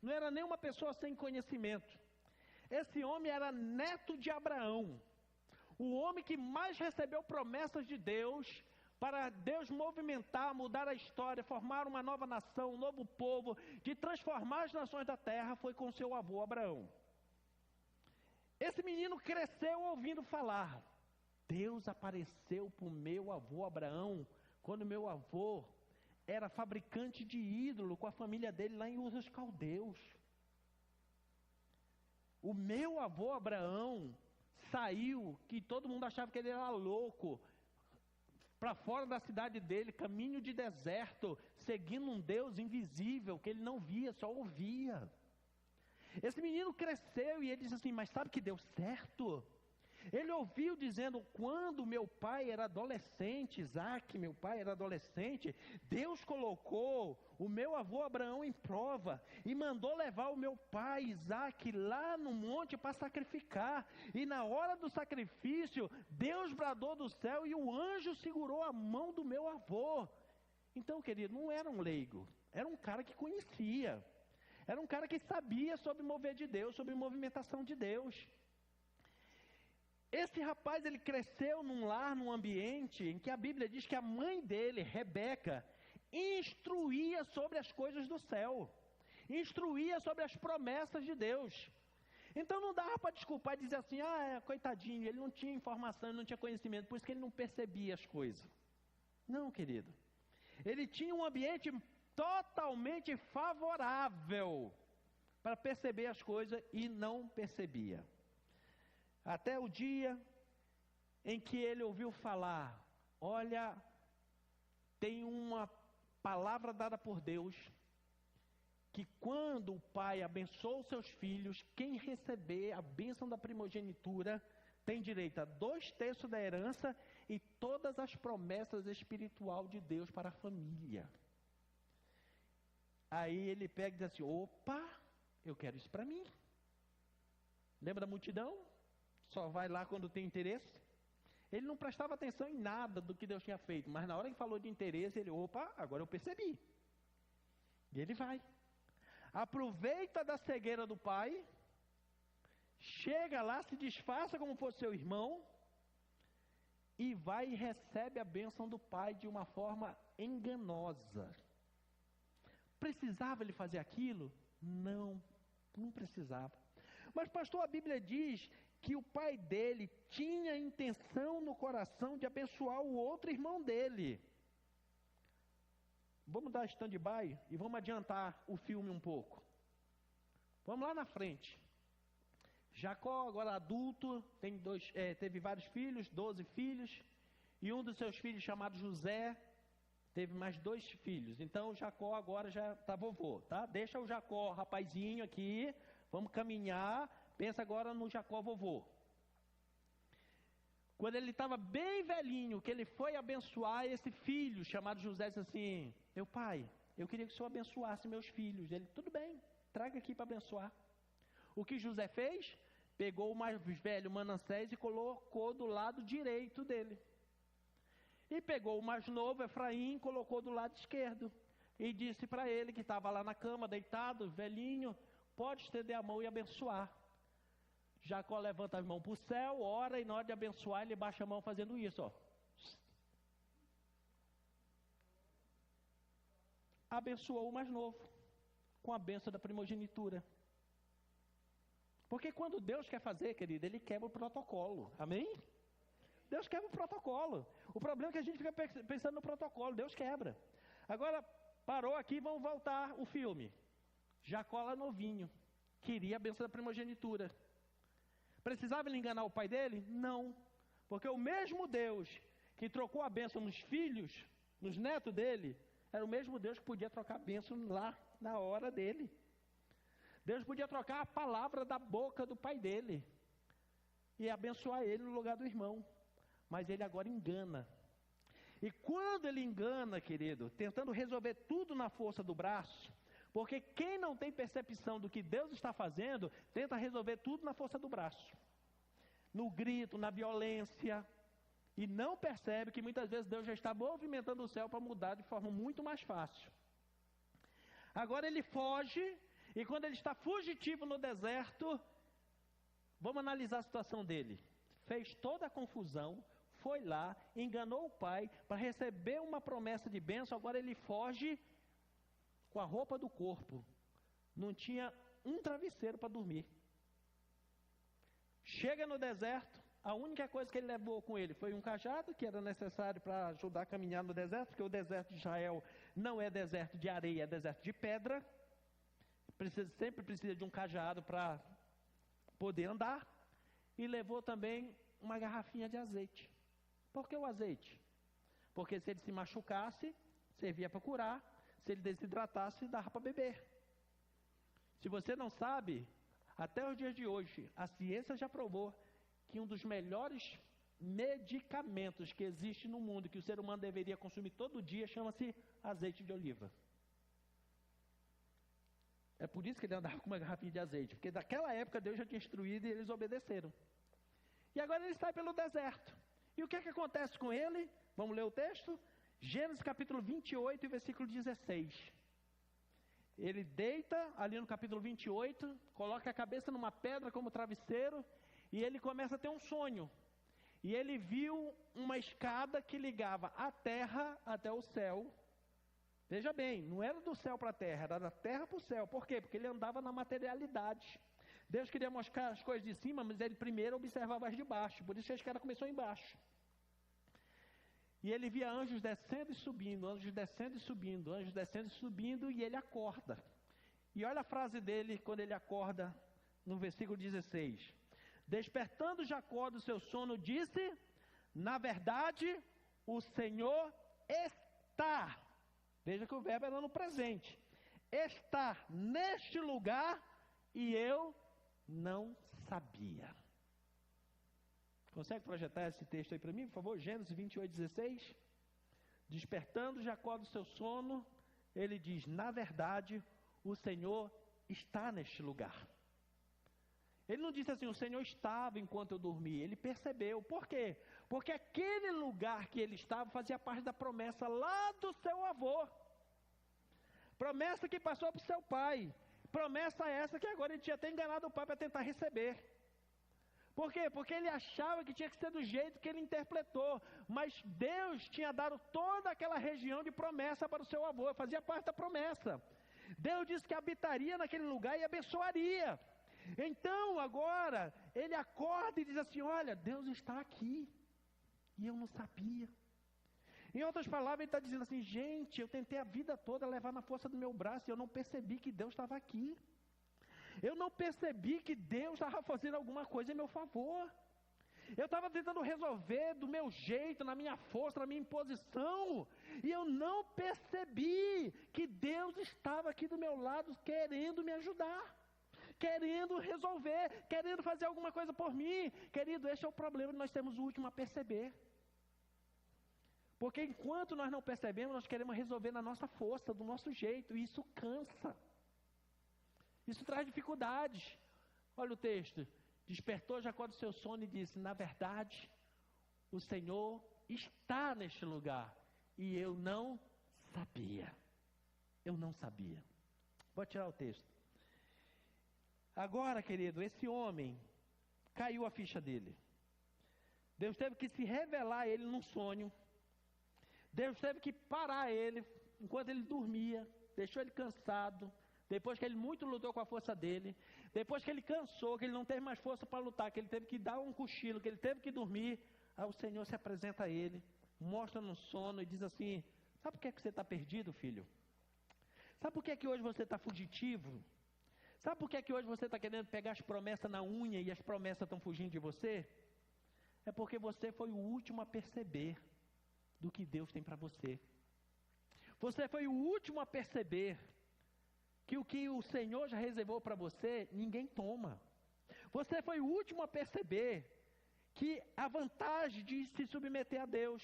Não era nem uma pessoa sem conhecimento. Esse homem era neto de Abraão. O homem que mais recebeu promessas de Deus, para Deus movimentar, mudar a história, formar uma nova nação, um novo povo, de transformar as nações da terra, foi com seu avô Abraão. Esse menino cresceu ouvindo falar. Deus apareceu para o meu avô Abraão, quando meu avô era fabricante de ídolo com a família dele lá em Ur dos Caldeus. O meu avô Abraão saiu, que todo mundo achava que ele era louco, para fora da cidade dele, caminho de deserto, seguindo um Deus invisível, que ele não via, só ouvia. Esse menino cresceu e ele disse assim: mas sabe que deu certo? Ele ouviu dizendo, quando meu pai era adolescente, Isaac, meu pai era adolescente, Deus colocou o meu avô Abraão em prova e mandou levar o meu pai Isaac lá no monte para sacrificar. E na hora do sacrifício, Deus bradou do céu e o anjo segurou a mão do meu avô. Então, querido, não era um leigo, era um cara que conhecia. Era um cara que sabia sobre o mover de Deus, sobre a movimentação de Deus. Esse rapaz, ele cresceu num lar, num ambiente em que a Bíblia diz que a mãe dele, Rebeca, instruía sobre as coisas do céu, instruía sobre as promessas de Deus. Então não dava para desculpar e dizer assim, coitadinho, ele não tinha informação, ele não tinha conhecimento, por isso que ele não percebia as coisas. Não, querido. Ele tinha um ambiente totalmente favorável para perceber as coisas e não percebia. Até o dia em que ele ouviu falar, olha, tem uma palavra dada por Deus, que quando o pai abençoa os seus filhos, quem receber a bênção da primogenitura, tem direito a 2/3 da herança e todas as promessas espirituais de Deus para a família. Aí ele pega e diz assim, opa, eu quero isso para mim. Lembra da multidão? Só vai lá quando tem interesse. Ele não prestava atenção em nada do que Deus tinha feito, mas na hora que falou de interesse, ele, opa, agora eu percebi. E ele vai. Aproveita da cegueira do pai, chega lá, se disfarça como fosse seu irmão, e vai e recebe a bênção do pai de uma forma enganosa. Precisava ele fazer aquilo? Não precisava. Mas pastor, a Bíblia diz que o pai dele tinha intenção no coração de abençoar o outro irmão dele. Vamos dar stand-by e vamos adiantar o filme um pouco. Vamos lá na frente. Jacó, agora adulto, teve vários filhos, 12 filhos, e um dos seus filhos, chamado José, teve mais 2 filhos. Então Jacó agora já está vovô, tá? Deixa o Jacó rapazinho aqui, vamos caminhar, pensa agora no Jacó vovô. Quando ele estava bem velhinho, que ele foi abençoar esse filho, chamado José, disse assim, meu pai, eu queria que o senhor abençoasse meus filhos. Ele, tudo bem, traga aqui para abençoar. O que José fez? Pegou o mais velho Manassés e colocou do lado direito dele. E pegou o mais novo, Efraim, e colocou do lado esquerdo. E disse para ele, que estava lá na cama, deitado, velhinho, pode estender a mão e abençoar. Jacó levanta as mãos para o céu, ora, e na hora de abençoar, ele baixa a mão fazendo isso, ó. Abençoou o mais novo, com a bênção da primogenitura. Porque quando Deus quer fazer, querido, Ele quebra o protocolo, amém? Deus quebra o protocolo. O problema é que a gente fica pensando no protocolo, Deus quebra. Agora, parou aqui, vamos voltar o filme. Jacó lá novinho, queria a bênção da primogenitura. Precisava ele enganar o pai dele? Não, porque o mesmo Deus que trocou a bênção nos filhos, nos netos dele, era o mesmo Deus que podia trocar a bênção lá na hora dele. Deus podia trocar a palavra da boca do pai dele e abençoar ele no lugar do irmão. Mas ele agora engana. E quando ele engana, querido, tentando resolver tudo na força do braço, porque quem não tem percepção do que Deus está fazendo, tenta resolver tudo na força do braço. No grito, na violência. E não percebe que muitas vezes Deus já está movimentando o céu para mudar de forma muito mais fácil. Agora ele foge, e quando ele está fugitivo no deserto, vamos analisar a situação dele. Fez toda a confusão, foi lá, enganou o pai para receber uma promessa de bênção, agora ele foge com a roupa do corpo. Não tinha um travesseiro para dormir. Chega no deserto, a única coisa que ele levou com ele foi um cajado, que era necessário para ajudar a caminhar no deserto, porque o deserto de Israel não é deserto de areia, é deserto de pedra. Sempre precisa de um cajado para poder andar. E levou também uma garrafinha de azeite. Por que o azeite? Porque se ele se machucasse, servia para curar. Se ele desidratasse, dava para beber. Se você não sabe, até os dias de hoje, a ciência já provou que um dos melhores medicamentos que existe no mundo, que o ser humano deveria consumir todo dia, chama-se azeite de oliva. É por isso que ele andava com uma garrafinha de azeite, porque naquela época Deus já tinha instruído e eles obedeceram. E agora ele sai pelo deserto. E o que é que acontece com ele? Vamos ler o texto? Gênesis capítulo 28, versículo 16. ele deita ali no capítulo 28, coloca a cabeça numa pedra como travesseiro, e ele começa a ter um sonho. E ele viu uma escada que ligava a terra até o céu. Veja bem, não era do céu para a terra, era da terra para o céu. Por quê? Porque ele andava na materialidade. Deus queria mostrar as coisas de cima, mas ele primeiro observava as de baixo. Por isso que a escada começou embaixo. E ele via anjos descendo e subindo, anjos descendo e subindo, anjos descendo e subindo, e ele acorda. E olha a frase dele quando ele acorda no versículo 16. Despertando Jacó do seu sono, disse: na verdade, o Senhor está. Veja que o verbo era no presente. Está neste lugar e eu não sabia. Consegue projetar esse texto aí para mim, por favor? Gênesis 28, 16. Despertando Jacó do seu sono, ele diz: na verdade, o Senhor está neste lugar. Ele não disse assim, o Senhor estava enquanto eu dormia. Ele percebeu. Por quê? Porque aquele lugar que ele estava fazia parte da promessa lá do seu avô. Promessa que passou para o seu pai. Promessa essa que agora ele tinha até enganado o pai para tentar receber. Por quê? Porque ele achava que tinha que ser do jeito que ele interpretou. Mas Deus tinha dado toda aquela região de promessa para o seu avô. Fazia parte da promessa. Deus disse que habitaria naquele lugar e abençoaria. Então agora ele acorda e diz assim: olha, Deus está aqui. E eu não sabia. Em outras palavras, ele está dizendo assim: gente, eu tentei a vida toda levar na força do meu braço e eu não percebi que Deus estava aqui. Eu não percebi que Deus estava fazendo alguma coisa em meu favor. Eu estava tentando resolver do meu jeito, na minha força, na minha imposição. E eu não percebi que Deus estava aqui do meu lado querendo me ajudar. Querendo resolver, querendo fazer alguma coisa por mim. Querido, esse é o problema, nós temos o último a perceber. Porque enquanto nós não percebemos, nós queremos resolver na nossa força, do nosso jeito, e isso cansa. Isso traz dificuldades. Olha o texto. Despertou Jacó do seu sono e disse: na verdade, o Senhor está neste lugar, e eu não sabia. Eu não sabia. Vou tirar o texto. Agora, querido, esse homem, caiu a ficha dele. Deus teve que se revelar a ele num sonho. Deus teve que parar ele, enquanto ele dormia, deixou ele cansado. Depois que ele muito lutou com a força dele, depois que ele cansou, que ele não teve mais força para lutar, que ele teve que dar um cochilo, que ele teve que dormir, aí o Senhor se apresenta a ele, mostra no sono e diz assim: sabe por que você está perdido, filho? Sabe por que hoje você está fugitivo? Sabe por que hoje você está querendo pegar as promessas na unha e as promessas estão fugindo de você? É porque você foi o último a perceber do que Deus tem para você. Você foi o último a perceber que o Senhor já reservou para você, ninguém toma. Você foi o último a perceber que a vantagem de se submeter a Deus.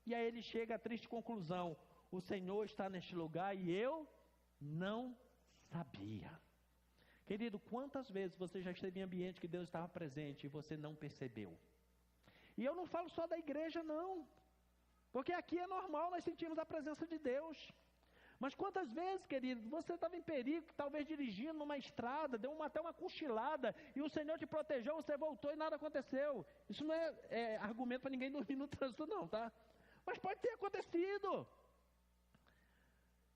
E aí ele chega à triste conclusão: o Senhor está neste lugar e eu não sabia. Querido, quantas vezes você já esteve em ambiente que Deus estava presente e você não percebeu? E eu não falo só da igreja, não. Porque aqui é normal, nós sentimos a presença de Deus. Mas quantas vezes, querido, você estava em perigo, talvez dirigindo numa estrada, deu até uma cochilada, e o Senhor te protegeu, você voltou e nada aconteceu. Isso não é argumento para ninguém dormir no trânsito não, tá? Mas pode ter acontecido.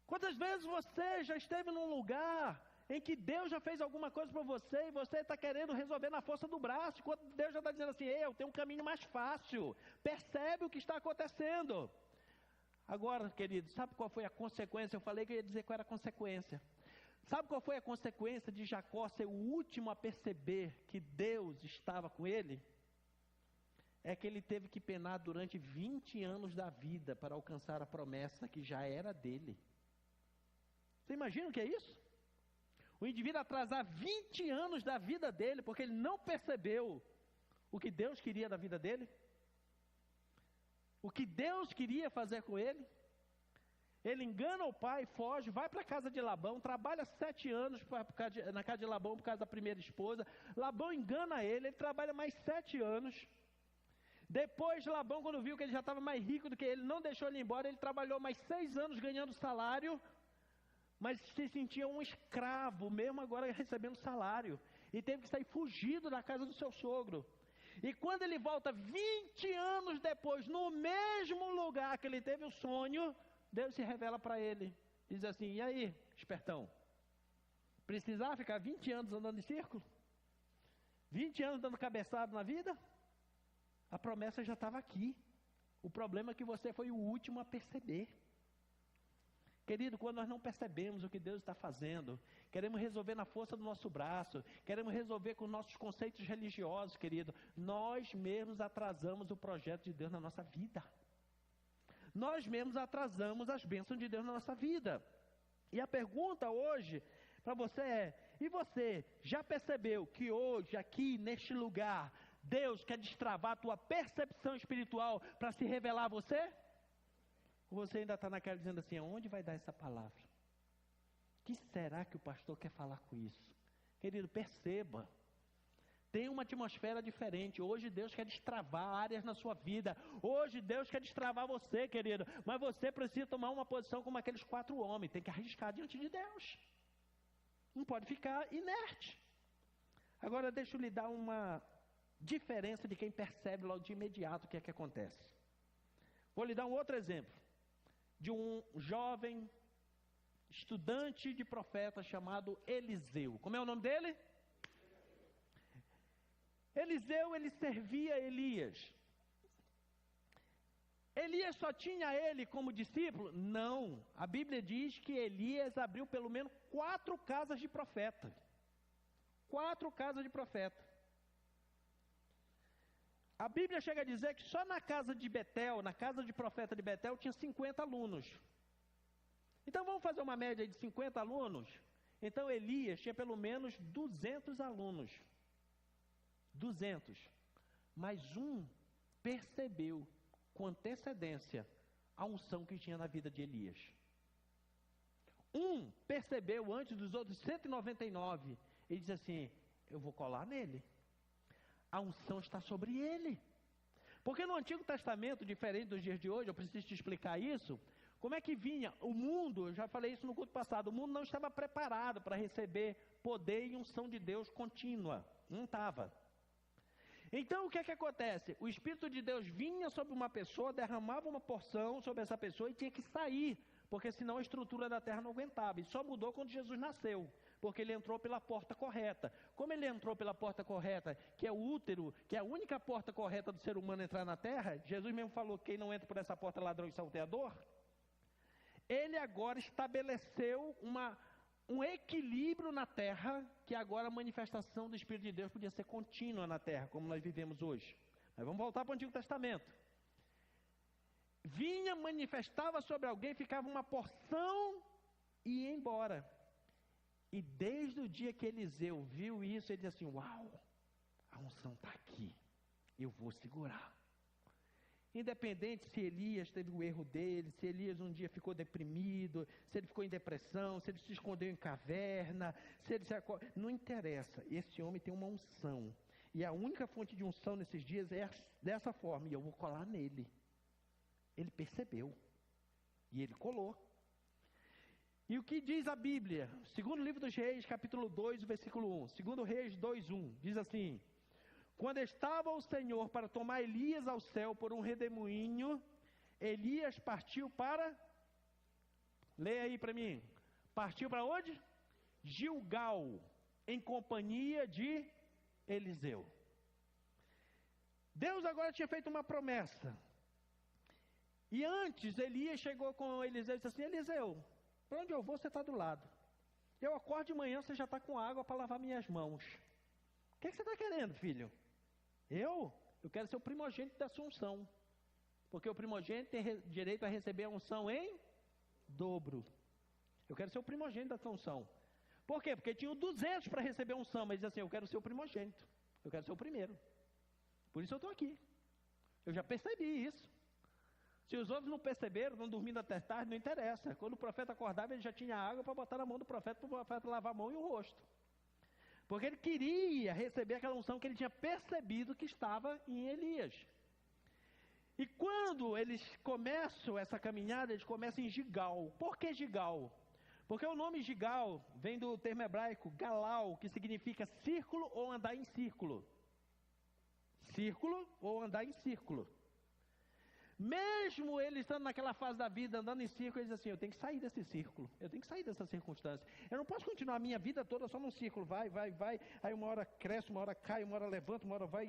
Quantas vezes você já esteve num lugar em que Deus já fez alguma coisa para você e você está querendo resolver na força do braço, enquanto Deus já está dizendo assim: eu tenho um caminho mais fácil, percebe o que está acontecendo. Agora, querido, sabe qual foi a consequência? Eu falei que eu ia dizer qual era a consequência. Sabe qual foi a consequência de Jacó ser o último a perceber que Deus estava com ele? É que ele teve que penar durante 20 anos da vida para alcançar a promessa que já era dele. Você imagina o que é isso? O indivíduo atrasar 20 anos da vida dele, porque ele não percebeu o que Deus queria da vida dele. O que Deus queria fazer com ele. Ele engana o pai, foge, vai para a casa de Labão, trabalha 7 anos na casa de Labão por causa da primeira esposa. Labão engana ele trabalha mais 7 anos. Depois Labão, quando viu que ele já estava mais rico do que ele, não deixou ele embora, ele trabalhou mais 6 anos ganhando salário mas se sentia um escravo, mesmo agora recebendo salário, e teve que sair fugido da casa do seu sogro. E quando ele volta 20 anos depois, no mesmo lugar que ele teve o sonho, Deus se revela para ele, diz assim: e aí, espertão, precisava ficar 20 anos andando em círculo? 20 anos dando cabeçada na vida? A promessa já estava aqui. O problema é que você foi o último a perceber. Querido, quando nós não percebemos o que Deus está fazendo, queremos resolver na força do nosso braço, queremos resolver com nossos conceitos religiosos, querido, nós mesmos atrasamos o projeto de Deus na nossa vida. Nós mesmos atrasamos as bênçãos de Deus na nossa vida. E a pergunta hoje para você é: e você já percebeu que hoje, aqui neste lugar, Deus quer destravar a tua percepção espiritual para se revelar a você? Ou você ainda está naquela dizendo assim: aonde vai dar essa palavra? O que será que o pastor quer falar com isso? Querido, perceba. Tem uma atmosfera diferente. Hoje Deus quer destravar áreas na sua vida. Hoje Deus quer destravar você, querido. Mas você precisa tomar uma posição como aqueles 4 homens. Tem que arriscar diante de Deus. Não pode ficar inerte. Agora deixa eu lhe dar uma diferença de quem percebe logo de imediato o que é que acontece. Vou lhe dar um outro exemplo. De um jovem estudante de profeta chamado Eliseu. Como é o nome dele? Eliseu, ele servia Elias. Elias só tinha ele como discípulo? Não. A Bíblia diz que Elias abriu pelo menos 4 casas de profeta. 4 casas de profeta. A Bíblia chega a dizer que só na casa de Betel, na casa de profeta de Betel, tinha 50 alunos. Então vamos fazer uma média de 50 alunos? Então Elias tinha pelo menos 200 alunos. 200. Mas um percebeu com antecedência a unção que tinha na vida de Elias. Um percebeu antes dos outros 199. Ele diz assim: eu vou colar nele. A unção está sobre ele. Porque no Antigo Testamento, diferente dos dias de hoje, eu preciso te explicar isso. Como é que vinha? O mundo, eu já falei isso no culto passado, o mundo não estava preparado para receber poder e unção de Deus contínua. Não estava. Então o que é que acontece? O Espírito de Deus vinha sobre uma pessoa, derramava uma porção sobre essa pessoa e tinha que sair, porque senão a estrutura da terra não aguentava. E só mudou quando Jesus nasceu, porque ele entrou pela porta correta. Como ele entrou pela porta correta, que é o útero, que é a única porta correta do ser humano entrar na terra, Jesus mesmo falou que quem não entra por essa porta é ladrão e salteador. Ele agora estabeleceu um equilíbrio na terra, que agora a manifestação do Espírito de Deus podia ser contínua na terra, como nós vivemos hoje. Mas vamos voltar para o Antigo Testamento. Vinha, manifestava sobre alguém, ficava uma porção e ia embora. E desde o dia que Eliseu viu isso, ele disse assim: uau, a unção está aqui, eu vou segurar. Independente se Elias teve o erro dele, se Elias um dia ficou deprimido, se ele ficou em depressão, se ele se escondeu em caverna, se ele não interessa, esse homem tem uma unção. E a única fonte de unção nesses dias é dessa forma, e eu vou colar nele. Ele percebeu, e ele colou. E o que diz a Bíblia? Segundo livro dos Reis, capítulo 2, versículo 1. Segundo Reis 2:1, diz assim: quando estava o Senhor para tomar Elias ao céu por um redemoinho, Elias partiu para... Leia aí para mim. Partiu para onde? Gilgal, em companhia de Eliseu. Deus agora tinha feito uma promessa. E antes, Elias chegou com Eliseu e disse assim: Eliseu, para onde eu vou, você está do lado. Eu acordo de manhã, você já está com água para lavar minhas mãos. O que você está querendo, filho? Eu quero ser o primogênito da sua unção. Porque o primogênito tem direito a receber a unção em dobro. Eu quero ser o primogênito da sua unção. Por quê? Porque tinham 200 para receber a unção, mas diz assim: eu quero ser o primogênito. Eu quero ser o primeiro. Por isso eu estou aqui. Eu já percebi isso. Se os outros não perceberam, estão dormindo até tarde, não interessa. Quando o profeta acordava, ele já tinha água para botar na mão do profeta, para o profeta lavar a mão e o rosto. Porque ele queria receber aquela unção que ele tinha percebido que estava em Elias. E quando eles começam essa caminhada, eles começam em Gilgal. Por que Gilgal? Porque o nome Gigal vem do termo hebraico Galau, que significa círculo ou andar em círculo. Círculo ou andar em círculo. Mesmo ele estando naquela fase da vida, andando em círculo, ele diz assim, eu tenho que sair desse círculo, eu tenho que sair dessa circunstância. Eu não posso continuar a minha vida toda só num círculo, vai, aí uma hora cresce, uma hora cai, uma hora levanta, uma hora vai,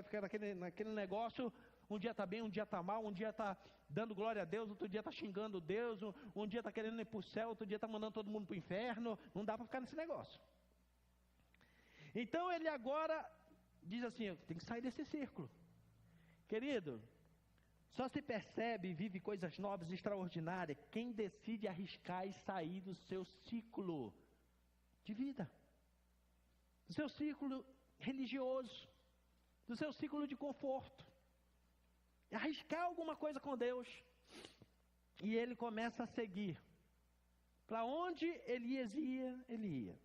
fica naquele negócio, um dia está bem, um dia está mal, um dia está dando glória a Deus, outro dia está xingando Deus, um dia está querendo ir para o céu, outro dia está mandando todo mundo para o inferno, não dá para ficar nesse negócio. Então ele agora diz assim, eu tenho que sair desse círculo. Querido, só se percebe e vive coisas novas e extraordinárias quem decide arriscar e sair do seu ciclo de vida, do seu ciclo religioso, do seu ciclo de conforto, arriscar alguma coisa com Deus. E ele começa a seguir. Para onde Elias ia, ele ia.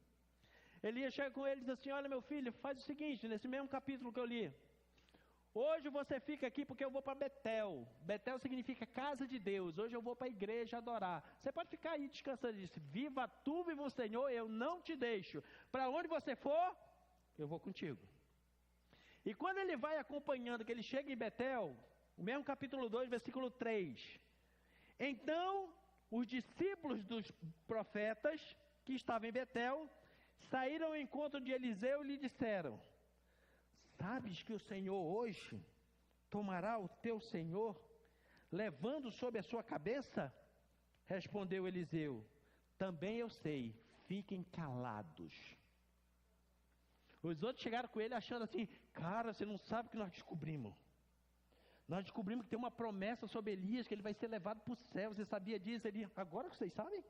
Elias chega com ele e diz assim, olha meu filho, faz o seguinte, nesse mesmo capítulo que eu li, hoje você fica aqui porque eu vou para Betel. Betel significa casa de Deus. Hoje eu vou para a igreja adorar. Você pode ficar aí descansando e dizer, viva tu, viva o Senhor, eu não te deixo. Para onde você for, eu vou contigo. E quando ele vai acompanhando, que ele chega em Betel, o mesmo capítulo 2, versículo 3. Então, os discípulos dos profetas que estavam em Betel, saíram ao encontro de Eliseu e lhe disseram, sabes que o Senhor hoje tomará o teu Senhor, levando sobre a sua cabeça? Respondeu Eliseu, também eu sei, fiquem calados. Os outros chegaram com ele achando assim, cara, você não sabe o que nós descobrimos. Nós descobrimos que tem uma promessa sobre Elias, que ele vai ser levado para o céu, você sabia disso? Ele, agora que vocês sabem?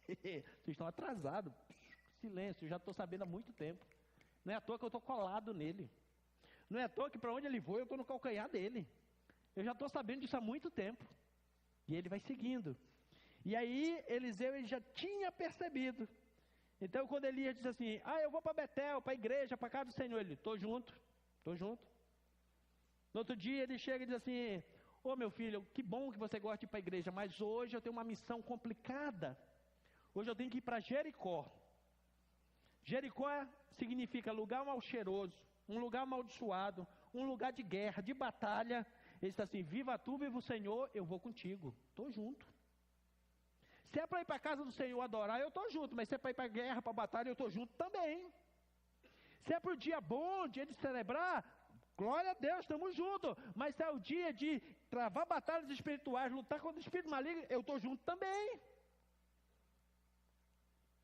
Vocês estão atrasados. Silêncio, eu já estou sabendo há muito tempo. Não é à toa que eu estou colado nele. Não é à toa que para onde ele for, eu estou no calcanhar dele. Eu já estou sabendo disso há muito tempo. E ele vai seguindo. E aí, Eliseu ele já tinha percebido. Então, quando Elias diz assim, eu vou para Betel, para a igreja, para a casa do Senhor. Ele, estou junto. No outro dia, ele chega e diz assim, meu filho, que bom que você gosta de ir para a igreja, mas hoje eu tenho uma missão complicada. Hoje eu tenho que ir para Jericó. Jericó significa lugar mal cheiroso, um lugar amaldiçoado, um lugar de guerra, de batalha. Ele diz assim, viva tu, viva o Senhor, eu vou contigo, estou junto. Se é para ir para a casa do Senhor adorar, eu estou junto, mas se é para ir para a guerra, para a batalha, eu estou junto também. Se é para o dia bom, dia de celebrar, glória a Deus, estamos juntos. Mas se é o dia de travar batalhas espirituais, lutar contra o espírito maligno, eu estou junto também.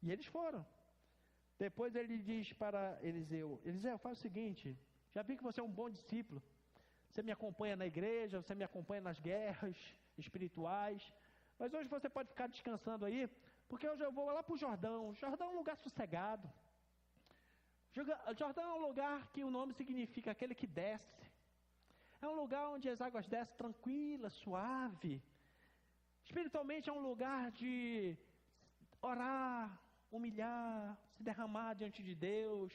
E eles foram. Depois ele diz para Eliseu, faz o seguinte, já vi que você é um bom discípulo, você me acompanha na igreja, você me acompanha nas guerras espirituais, mas hoje você pode ficar descansando aí, porque hoje eu vou lá para o Jordão. Jordão é um lugar sossegado. Jordão é um lugar que o nome significa aquele que desce. É um lugar onde as águas descem tranquila, suave. Espiritualmente é um lugar de orar, humilhar, se derramar diante de Deus.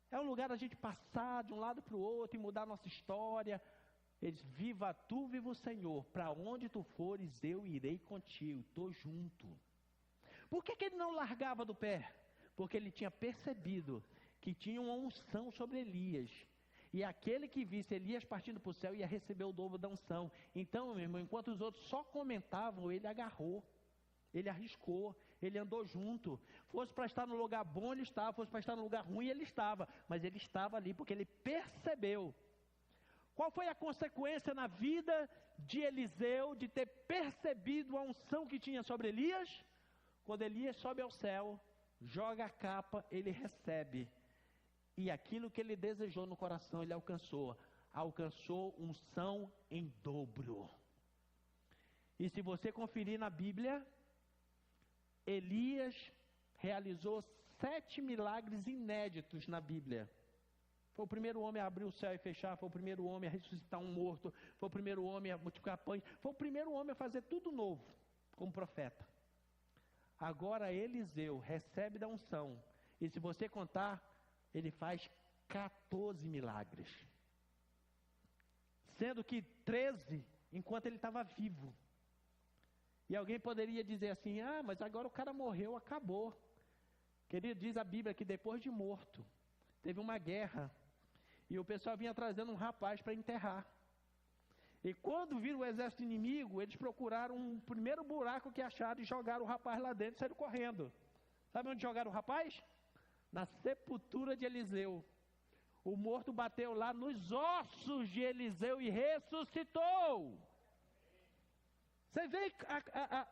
É um lugar da gente passar de um lado para o outro e mudar a nossa história. Eles, viva tu, viva o Senhor, para onde tu fores eu irei contigo, estou junto. Por que ele não largava do pé? Porque ele tinha percebido que tinha uma unção sobre Elias. E aquele que visse Elias partindo para o céu ia receber o dobro da unção. Então, meu irmão, enquanto os outros só comentavam, ele agarrou. Ele arriscou, ele andou junto. Fosse para estar no lugar bom, ele estava. Fosse para estar no lugar ruim, ele estava. Mas ele estava ali porque ele percebeu. Qual foi a consequência na vida de Eliseu de ter percebido a unção que tinha sobre Elias? Quando Elias sobe ao céu, joga a capa, ele recebe. E aquilo que ele desejou no coração, ele alcançou. Alcançou unção em dobro. E se você conferir na Bíblia, Elias realizou 7 milagres inéditos na Bíblia. Foi o primeiro homem a abrir o céu e fechar, foi o primeiro homem a ressuscitar um morto, foi o primeiro homem a multiplicar pães, foi o primeiro homem a fazer tudo novo, como profeta. Agora Eliseu recebe da unção, e se você contar, ele faz 14 milagres. Sendo que 13, enquanto ele estava vivo. E alguém poderia dizer assim, mas agora o cara morreu, acabou. Querido, diz a Bíblia que depois de morto, teve uma guerra, e o pessoal vinha trazendo um rapaz para enterrar. E quando viram o exército inimigo, eles procuraram um primeiro buraco que acharam e jogaram o rapaz lá dentro e saíram correndo. Sabe onde jogaram o rapaz? Na sepultura de Eliseu. O morto bateu lá nos ossos de Eliseu e ressuscitou. Você vê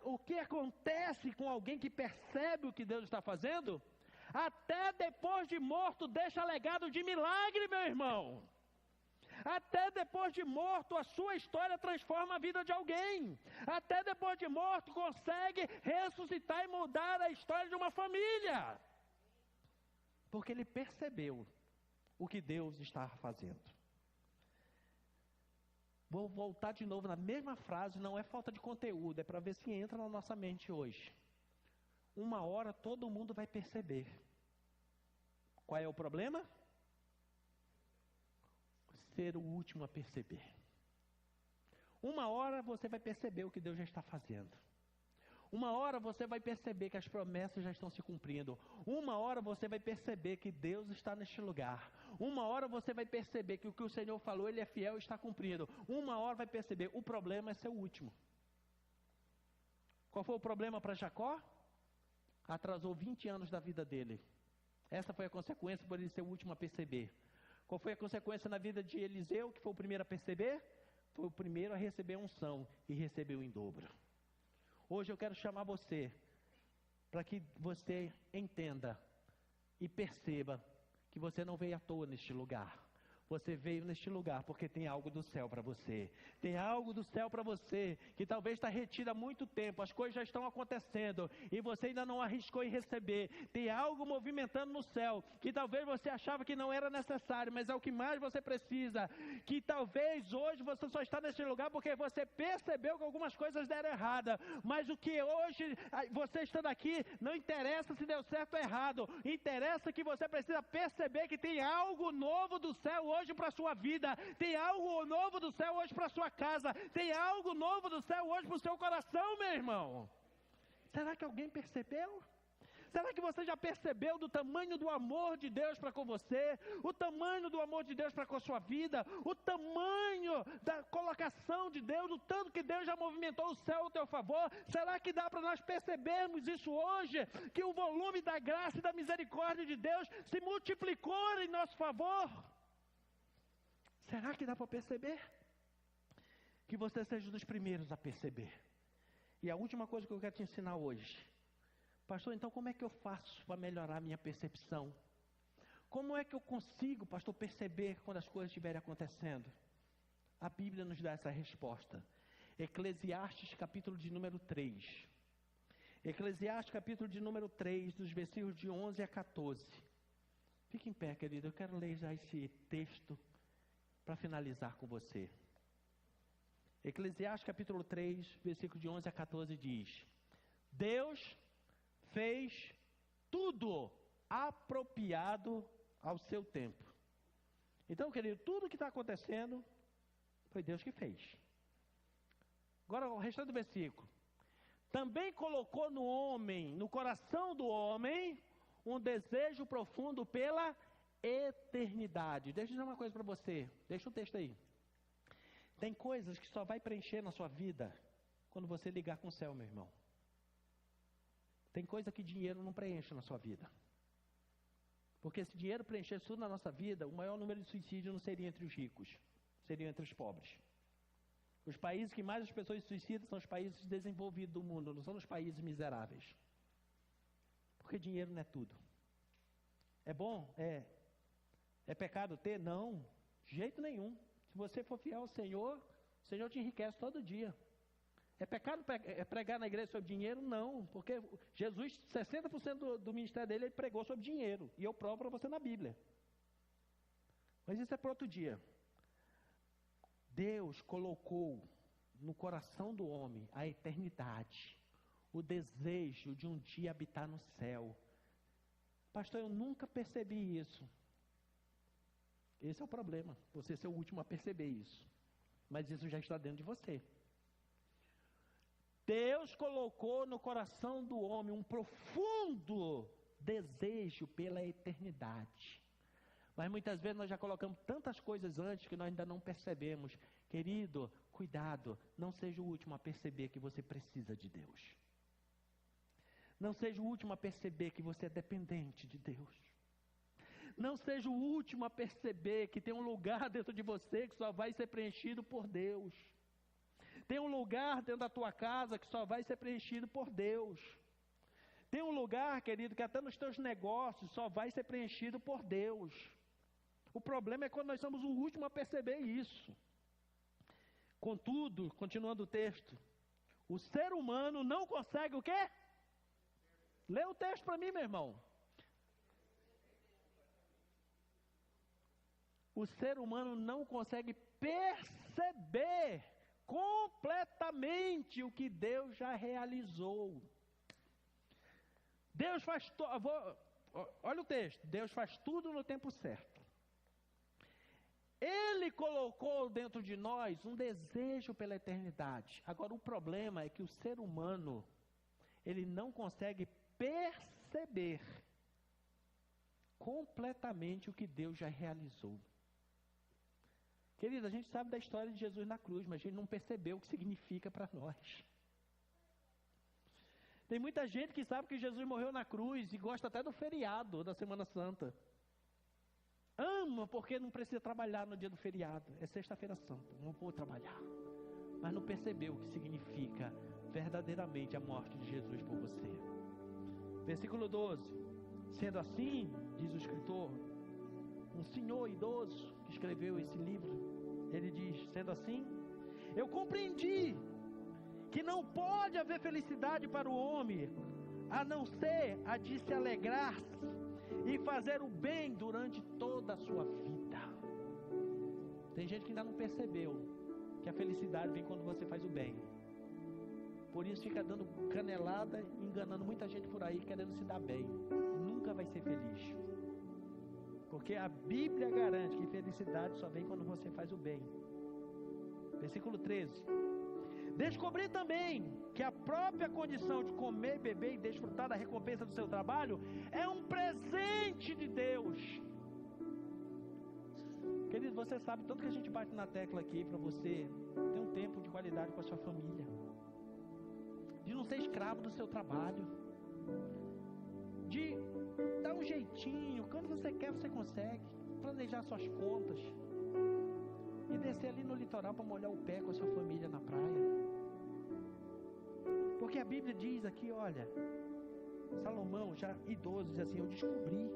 o que acontece com alguém que percebe o que Deus está fazendo? Até depois de morto deixa legado de milagre, meu irmão. Até depois de morto a sua história transforma a vida de alguém. Até depois de morto consegue ressuscitar e mudar a história de uma família. Porque ele percebeu o que Deus estava fazendo. Vou voltar de novo na mesma frase, não é falta de conteúdo, é para ver se entra na nossa mente hoje. Uma hora todo mundo vai perceber. Qual é o problema? Ser o último a perceber. Uma hora você vai perceber o que Deus já está fazendo. Uma hora você vai perceber que as promessas já estão se cumprindo. Uma hora você vai perceber que Deus está neste lugar. Uma hora você vai perceber que o que o Senhor falou, Ele é fiel e está cumprindo. Uma hora vai perceber, o problema é ser o último. Qual foi o problema para Jacó? Atrasou 20 anos da vida dele. Essa foi a consequência por ele ser o último a perceber. Qual foi a consequência na vida de Eliseu, que foi o primeiro a perceber? Foi o primeiro a receber a unção e recebeu em dobro. Hoje eu quero chamar você para que você entenda e perceba que você não veio à toa neste lugar. Você veio neste lugar porque tem algo do céu para você. Tem algo do céu para você que talvez está retido há muito tempo. As coisas já estão acontecendo e você ainda não arriscou em receber. Tem algo movimentando no céu que talvez você achava que não era necessário, mas é o que mais você precisa. Que talvez hoje você só está neste lugar porque você percebeu que algumas coisas deram errada. Mas o que hoje você estando aqui não interessa se deu certo ou errado. Interessa que você precisa perceber que tem algo novo do céu hoje para a sua vida, tem algo novo do céu hoje para a sua casa, tem algo novo do céu hoje para o seu coração, meu irmão. Será que alguém percebeu? Será que você já percebeu do tamanho do amor de Deus para com você? O tamanho do amor de Deus para com a sua vida? O tamanho da colocação de Deus? O tanto que Deus já movimentou o céu ao teu favor? Será que dá para nós percebermos isso hoje? Que o volume da graça e da misericórdia de Deus se multiplicou em nosso favor? Será que dá para perceber? Que você seja um dos primeiros a perceber. E a última coisa que eu quero te ensinar hoje. Pastor, então como é que eu faço para melhorar a minha percepção? Como é que eu consigo, pastor, perceber quando as coisas estiverem acontecendo? A Bíblia nos dá essa resposta. Eclesiastes capítulo de número 3. Eclesiastes capítulo de número 3, dos versículos de 11 a 14. Fique em pé, querido, eu quero ler já esse texto para finalizar com você. Eclesiastes capítulo 3, versículo de 11 a 14 diz: Deus fez tudo apropriado ao seu tempo. Então, querido, tudo que está acontecendo foi Deus que fez. Agora o restante do versículo. Também colocou no homem, no coração do homem, um desejo profundo pela eternidade. Deixa eu dizer uma coisa para você. Deixa o texto aí. Tem coisas que só vai preencher na sua vida quando você ligar com o céu, meu irmão. Tem coisa que dinheiro não preenche na sua vida. Porque se dinheiro preenchesse tudo na nossa vida, o maior número de suicídios não seria entre os ricos, seria entre os pobres. Os países que mais as pessoas se suicidam são os países desenvolvidos do mundo, não são os países miseráveis. Porque dinheiro não é tudo. É bom? É pecado ter? Não, de jeito nenhum. Se você for fiel ao Senhor, o Senhor te enriquece todo dia. É pecado pregar na igreja sobre dinheiro? Não, porque Jesus, 60% do ministério dele, ele pregou sobre dinheiro. E eu provo para você na Bíblia. Mas isso é para outro dia. Deus colocou no coração do homem a eternidade, o desejo de um dia habitar no céu. Pastor, eu nunca percebi isso. Esse é o problema, você ser o último a perceber isso. Mas isso já está dentro de você. Deus colocou no coração do homem um profundo desejo pela eternidade. Mas muitas vezes nós já colocamos tantas coisas antes que nós ainda não percebemos. Querido, cuidado, não seja o último a perceber que você precisa de Deus. Não seja o último a perceber que você é dependente de Deus. Não seja o último a perceber que tem um lugar dentro de você que só vai ser preenchido por Deus. Tem um lugar dentro da tua casa que só vai ser preenchido por Deus. Tem um lugar, querido, que até nos teus negócios só vai ser preenchido por Deus. O problema é quando nós somos o último a perceber isso. Contudo, continuando o texto, o ser humano não consegue o quê? Lê o texto para mim, meu irmão. O ser humano não consegue perceber completamente o que Deus já realizou. Deus faz olha o texto. Deus faz tudo no tempo certo. Ele colocou dentro de nós um desejo pela eternidade. Agora o problema é que o ser humano, ele não consegue perceber completamente o que Deus já realizou. Querido, a gente sabe da história de Jesus na cruz, mas a gente não percebeu o que significa para nós. Tem muita gente que sabe que Jesus morreu na cruz e gosta até do feriado da Semana Santa. Ama porque não precisa trabalhar no dia do feriado. É sexta-feira santa, não vou trabalhar. Mas não percebeu o que significa verdadeiramente a morte de Jesus por você. Versículo 12. Sendo assim, diz o escritor, um senhor idoso que escreveu esse livro, ele diz, sendo assim, eu compreendi que não pode haver felicidade para o homem, a não ser a de se alegrar e fazer o bem durante toda a sua vida. Tem gente que ainda não percebeu que a felicidade vem quando você faz o bem. Por isso fica dando canelada, enganando muita gente por aí, querendo se dar bem. Nunca vai ser feliz. Porque a Bíblia garante que felicidade só vem quando você faz o bem. Versículo 13. Descobri também que a própria condição de comer, beber e desfrutar da recompensa do seu trabalho é um presente de Deus. Querido, você sabe, tanto que a gente bate na tecla aqui para você ter um tempo de qualidade com a sua família. De não ser escravo do seu trabalho. De dar um jeitinho, quando você quer você consegue. Planejar suas contas. E descer ali no litoral para molhar o pé com a sua família na praia. Porque a Bíblia diz aqui, olha, Salomão, já idoso, diz assim, eu descobri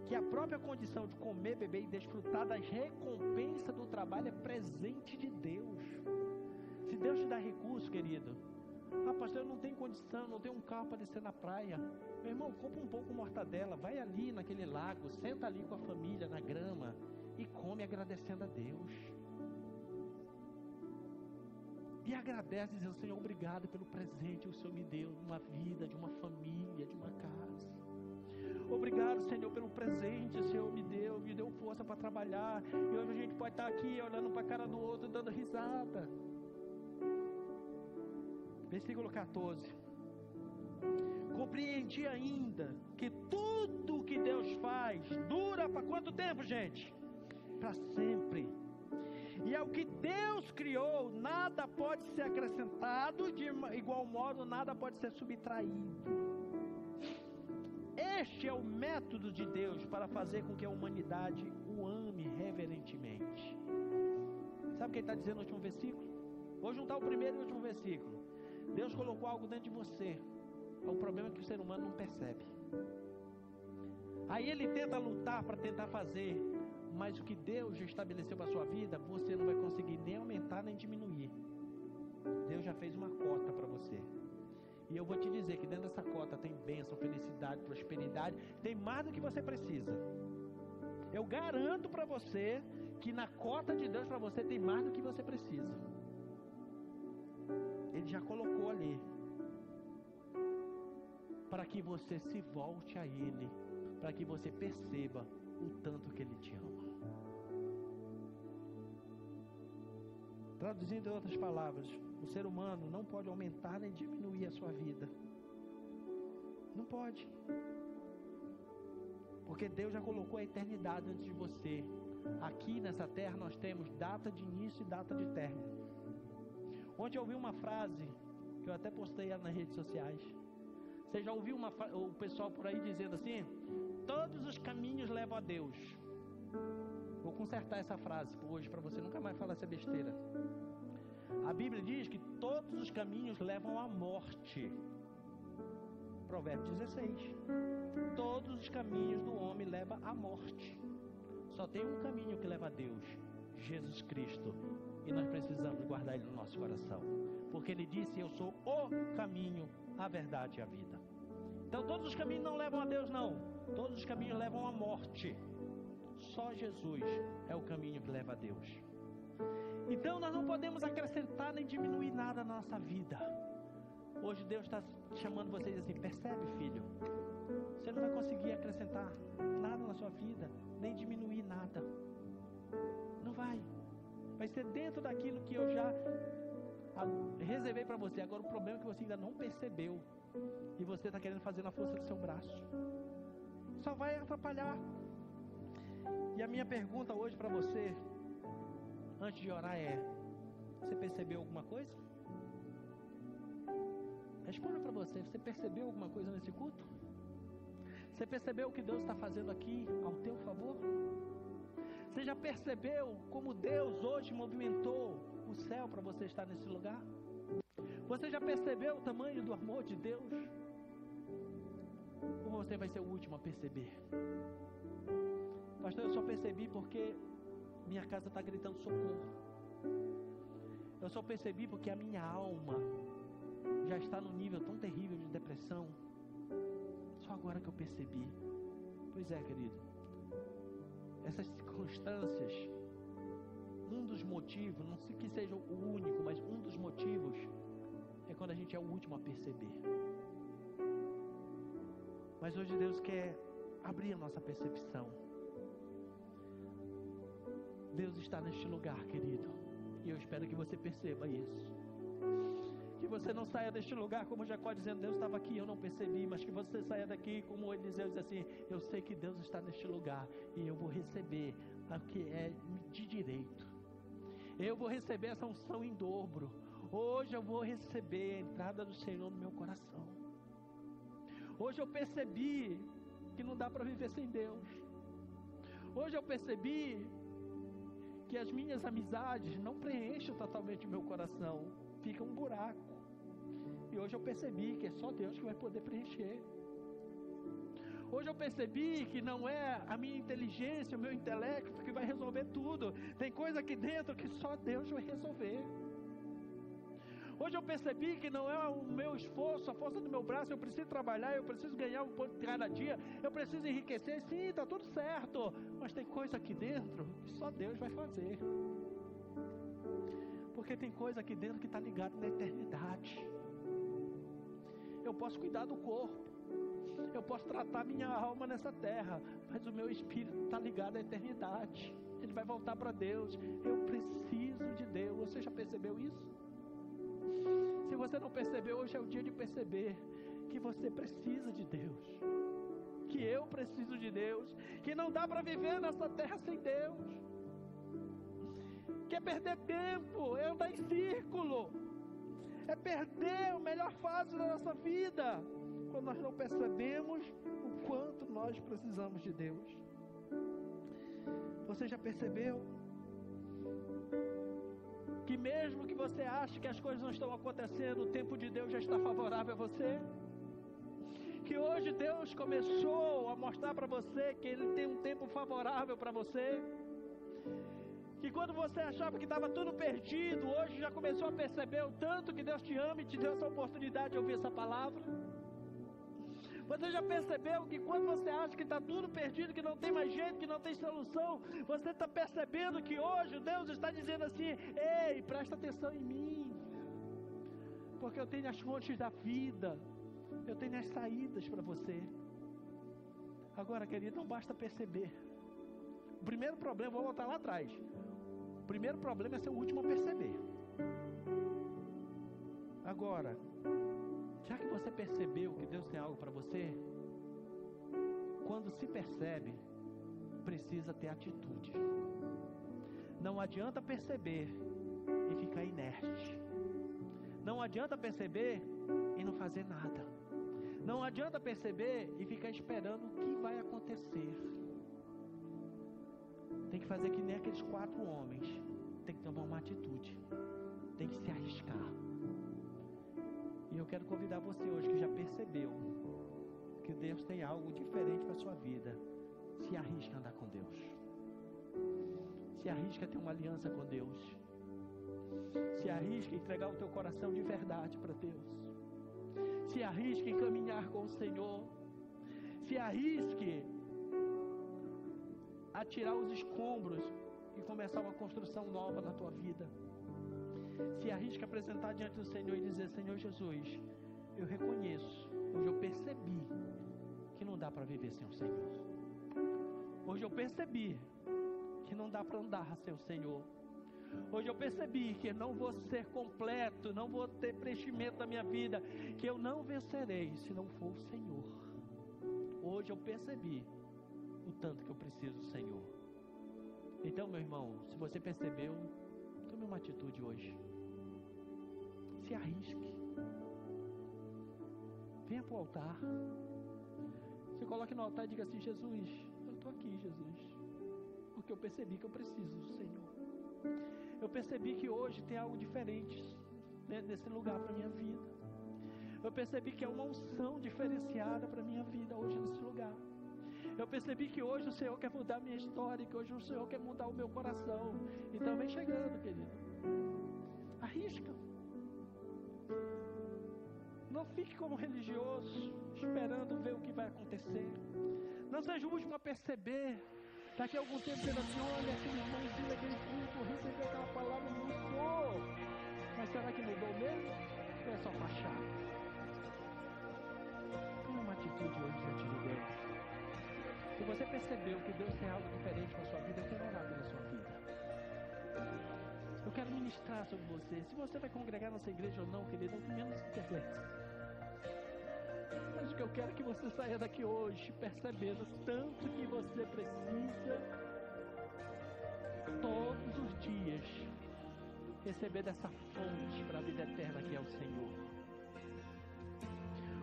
que a própria condição de comer, beber e desfrutar das recompensas do trabalho é presente de Deus. Se Deus te dá recurso, querido, pastor, eu não tenho condição, não tenho um carro para descer na praia. Meu irmão, compra um pouco de mortadela, vai ali naquele lago, senta ali com a família na grama e come agradecendo a Deus. E agradece, dizendo, Senhor, obrigado pelo presente que o Senhor me deu, de uma vida, de uma família, de uma casa. Obrigado, Senhor, pelo presente que o Senhor me deu força para trabalhar. E hoje a gente pode estar aqui olhando para a cara do outro, dando risada. Versículo 14. Compreendi ainda que tudo que Deus faz dura para quanto tempo, gente? Para sempre. E ao que Deus criou, nada pode ser acrescentado, de igual modo, nada pode ser subtraído. Este é o método de Deus para fazer com que a humanidade o ame reverentemente. Sabe o que ele está dizendo no último versículo? Vou juntar o primeiro e o último versículo. Deus colocou algo dentro de você. O problema é que o ser humano não percebe. Aí ele tenta lutar para tentar fazer, mas o que Deus já estabeleceu para a sua vida, você não vai conseguir nem aumentar nem diminuir. Deus já fez uma cota para você. E eu vou te dizer que dentro dessa cota tem bênção, felicidade, prosperidade, tem mais do que você precisa. Eu garanto para você que na cota de Deus para você tem mais do que você precisa. Ele já colocou ali para que você se volte a Ele, para que você perceba o tanto que Ele te ama. Traduzindo em outras palavras, o ser humano não pode aumentar nem diminuir a sua vida. Não pode. Porque Deus já colocou a eternidade antes de você. Aqui nessa terra nós temos data de início e data de término. Ontem eu ouvi uma frase, que eu até postei ela nas redes sociais. Você já ouviu o pessoal por aí dizendo assim: todos os caminhos levam a Deus. Vou consertar essa frase hoje para você nunca mais falar essa besteira. A Bíblia diz que todos os caminhos levam à morte. Provérbios 16. Todos os caminhos do homem levam à morte. Só tem um caminho que leva a Deus: Jesus Cristo. E nós precisamos guardar Ele no nosso coração. Porque Ele disse: eu sou o caminho, a verdade e a vida. Então todos os caminhos não levam a Deus, não. Todos os caminhos levam à morte. Só Jesus é o caminho que leva a Deus. Então nós não podemos acrescentar nem diminuir nada na nossa vida. Hoje Deus está chamando vocês assim: percebe, filho? Você não vai conseguir acrescentar nada na sua vida, nem diminuir nada. Não vai. Vai ser dentro daquilo que eu já reservei para você. Agora o problema é que você ainda não percebeu. E você está querendo fazer na força do seu braço. Só vai atrapalhar. E a minha pergunta hoje para você, antes de orar, é: você percebeu alguma coisa? Responda para você: você percebeu alguma coisa nesse culto? Você percebeu o que Deus está fazendo aqui ao teu favor? Você já percebeu como Deus hoje movimentou o céu para você estar nesse lugar? Você já percebeu o tamanho do amor de Deus? Ou você vai ser o último a perceber? Pastor, eu só percebi porque minha casa está gritando socorro. Eu só percebi porque a minha alma já está num nível tão terrível de depressão. Só agora que eu percebi. Pois é, querido. Essas circunstâncias, um dos motivos, não sei que seja o único, mas um dos motivos é quando a gente é o último a perceber. Mas hoje Deus quer abrir a nossa percepção. Deus está neste lugar, querido, e eu espero que você perceba isso. Que você não saia deste lugar como Jacó dizendo: Deus estava aqui, eu não percebi. Mas que você saia daqui como Eliseu diz assim: eu sei que Deus está neste lugar e eu vou receber o que é de direito. Eu vou receber essa unção em dobro. Hoje eu vou receber a entrada do Senhor no meu coração. Hoje eu percebi que não dá para viver sem Deus. Hoje eu percebi que as minhas amizades não preenchem totalmente o meu coração. Fica um buraco. E hoje eu percebi que é só Deus que vai poder preencher. Hoje eu percebi que não é a minha inteligência, o meu intelecto que vai resolver tudo. Tem coisa aqui dentro que só Deus vai resolver. Hoje eu percebi que não é o meu esforço, a força do meu braço. Eu preciso trabalhar, eu preciso ganhar um pouco cada dia, eu preciso enriquecer. Sim, está tudo certo. Mas tem coisa aqui dentro que só Deus vai fazer. Porque tem coisa aqui dentro que está ligada na eternidade. Eu posso cuidar do corpo, eu posso tratar minha alma nessa terra, mas o meu espírito está ligado à eternidade. Ele vai voltar para Deus. Eu preciso de Deus. Você já percebeu isso? Se você não percebeu, hoje é o dia de perceber que você precisa de Deus, que eu preciso de Deus, que não dá para viver nessa terra sem Deus. Que é perder tempo, é andar em círculo, é perder a melhor fase da nossa vida, quando nós não percebemos o quanto nós precisamos de Deus. Você já percebeu que mesmo que você ache que as coisas não estão acontecendo, o tempo de Deus já está favorável a você? Que hoje Deus começou a mostrar para você que Ele tem um tempo favorável para você? Que quando você achava que estava tudo perdido, hoje já começou a perceber o tanto que Deus te ama e te deu essa oportunidade de ouvir essa palavra? Você já percebeu que quando você acha que está tudo perdido, que não tem mais jeito, que não tem solução, você está percebendo que hoje Deus está dizendo assim: ei, presta atenção em mim, porque eu tenho as fontes da vida, eu tenho as saídas para você. Agora, querido, não basta perceber. O primeiro problema, vou voltar lá atrás. O primeiro problema é ser o último a perceber. Agora, já que você percebeu que Deus tem algo para você, quando se percebe, precisa ter atitude. Não adianta perceber e ficar inerte. Não adianta perceber e não fazer nada. Não adianta perceber e ficar esperando o que vai acontecer. Tem que fazer que nem aqueles 4 homens. Tem que tomar uma atitude. Tem que se arriscar. E eu quero convidar você hoje que já percebeu que Deus tem algo diferente para a sua vida. Se arrisca a andar com Deus. Se arrisca a ter uma aliança com Deus. Se arrisca a entregar o teu coração de verdade para Deus. Se arrisque em caminhar com o Senhor. Se arrisque a tirar os escombros e começar uma construção nova na tua vida. Se arrisque a apresentar diante do Senhor e dizer: Senhor Jesus, eu reconheço, hoje eu percebi que não dá para viver sem o Senhor. Hoje eu percebi que não dá para andar sem o Senhor. Hoje eu percebi que não vou ser completo, não vou ter preenchimento da minha vida, que eu não vencerei se não for o Senhor. Hoje eu percebi o tanto que eu preciso do Senhor. Então, meu irmão, se você percebeu, tome uma atitude hoje. Se arrisque. Venha para o altar. Se coloque no altar e diga assim: Jesus, eu estou aqui, Jesus, porque eu percebi que eu preciso do Senhor. Eu percebi que hoje tem algo diferente, né, nesse lugar para a minha vida. Eu percebi que é uma unção diferenciada para a minha vida hoje nesse lugar. Eu percebi que hoje o Senhor quer mudar a minha história, que hoje o Senhor quer mudar o meu coração. Então vem chegando, querido. Arrisca. Não fique como religioso, esperando ver o que vai acontecer. Não seja o último a perceber. Daqui a algum tempo dizendo assim: olha, aquele irmãozinho daquele culto recebeu aquela palavra, mudou. Mas será que mudou mesmo? Ou é só fachada? Tome uma atitude hoje diante de Deus. Se você percebeu que Deus tem algo diferente para a sua vida, eu quero orar pela sua vida. Eu quero ministrar sobre você. Se você vai congregar nessa igreja ou não, querido, não menos se interessa. Mas o que eu quero é que você saia daqui hoje percebendo tanto que você precisa todos os dias receber dessa fonte para a vida eterna que é o Senhor.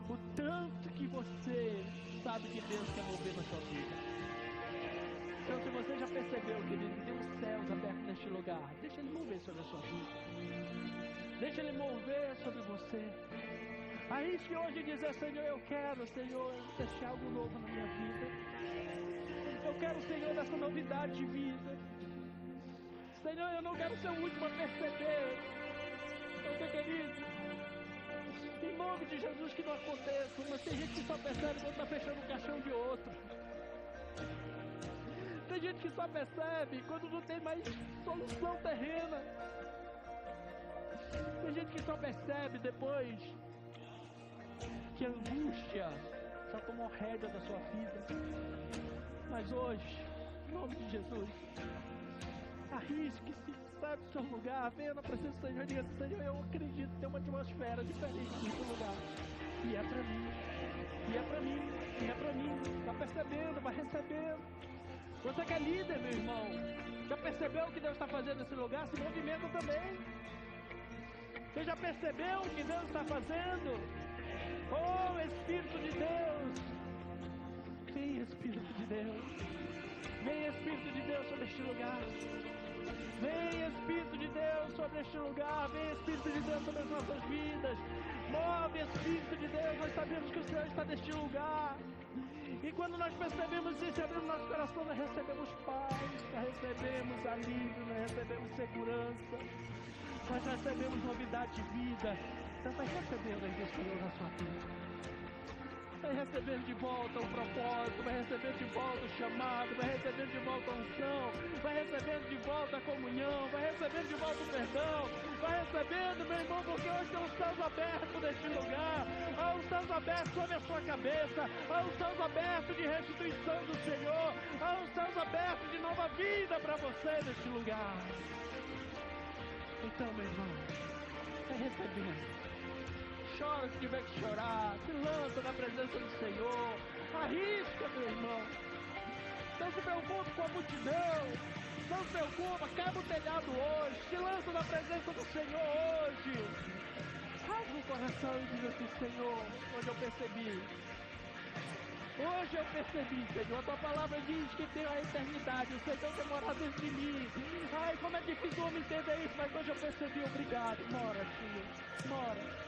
O tanto que você sabe que Deus quer mover na sua vida. Então, se você já percebeu, querido, que tem os céus abertos neste lugar, deixa Ele mover sobre a sua vida. Deixa Ele mover sobre você. Arrisque hoje dizer: Senhor, eu quero, Senhor, deixar algo novo na minha vida. Eu quero, Senhor, dessa novidade de vida. Senhor, eu não quero ser o último a perceber. Meu querido, em nome de Jesus que não aconteça, mas tem gente que só percebe quando está fechando o caixão de outro. Tem gente que só percebe quando não tem mais solução terrena. Tem gente que só percebe depois que a angústia já tomou rédea da sua vida. Mas hoje, em nome de Jesus, arrisque-se, saia do seu lugar, venha na presença do Senhor e diga: Senhor, eu acredito que tem uma atmosfera diferente nesse lugar. E é para mim, e é para mim, e é para mim. Está percebendo, vai recebendo. Você que é líder, meu irmão, já percebeu o que Deus está fazendo nesse lugar? Se movimenta também. Você já percebeu o que Deus está fazendo? Oh, Espírito de Deus, vem, Espírito de Deus, vem, Espírito de Deus, sobre este lugar. Vem, Espírito de Deus, sobre este lugar. Vem, Espírito de Deus, sobre as nossas vidas. Move, Espírito de Deus. Nós sabemos que o Senhor está neste lugar. E quando nós percebemos isso, abrimos nosso coração, nós recebemos paz, nós recebemos alívio, nós recebemos segurança, nós recebemos novidade de vida. Então vai recebendo aí do Senhor na sua vida. Vai recebendo de volta o propósito, vai recebendo de volta o chamado, vai recebendo de volta a unção, vai recebendo de volta a comunhão, vai recebendo de volta o perdão, vai recebendo, meu irmão, porque hoje tem os céus abertos neste lugar, há os céus abertos sobre a sua cabeça, há os céus abertos de restituição do Senhor, há os céus abertos de nova vida para você neste lugar. Então, meu irmão, vai recebendo. chora se tiver que chorar. Se lança na presença do Senhor. Arrisca, meu irmão. Não se preocupe com a multidão. Não se preocupa, quebra o telhado hoje. Se lança na presença do Senhor hoje. Rasga o coração e diz assim: Senhor, hoje eu percebi. Hoje eu percebi, Senhor. A tua palavra diz que tem a eternidade. O Senhor tem morado dentro de mim. Ai, como é difícil o homem entender isso, mas hoje eu percebi. Obrigado. Mora, Senhor. Mora.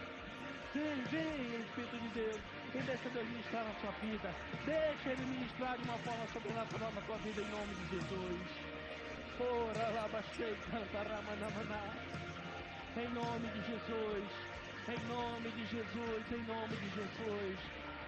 Vem, Espírito de Deus, e deixa Deus ministrar na sua vida. Deixa Ele ministrar de uma forma sobrenatural na tua vida, em nome de Jesus. Ora, labachei, cantaramananá. Em nome de Jesus, em nome de Jesus, em nome de Jesus.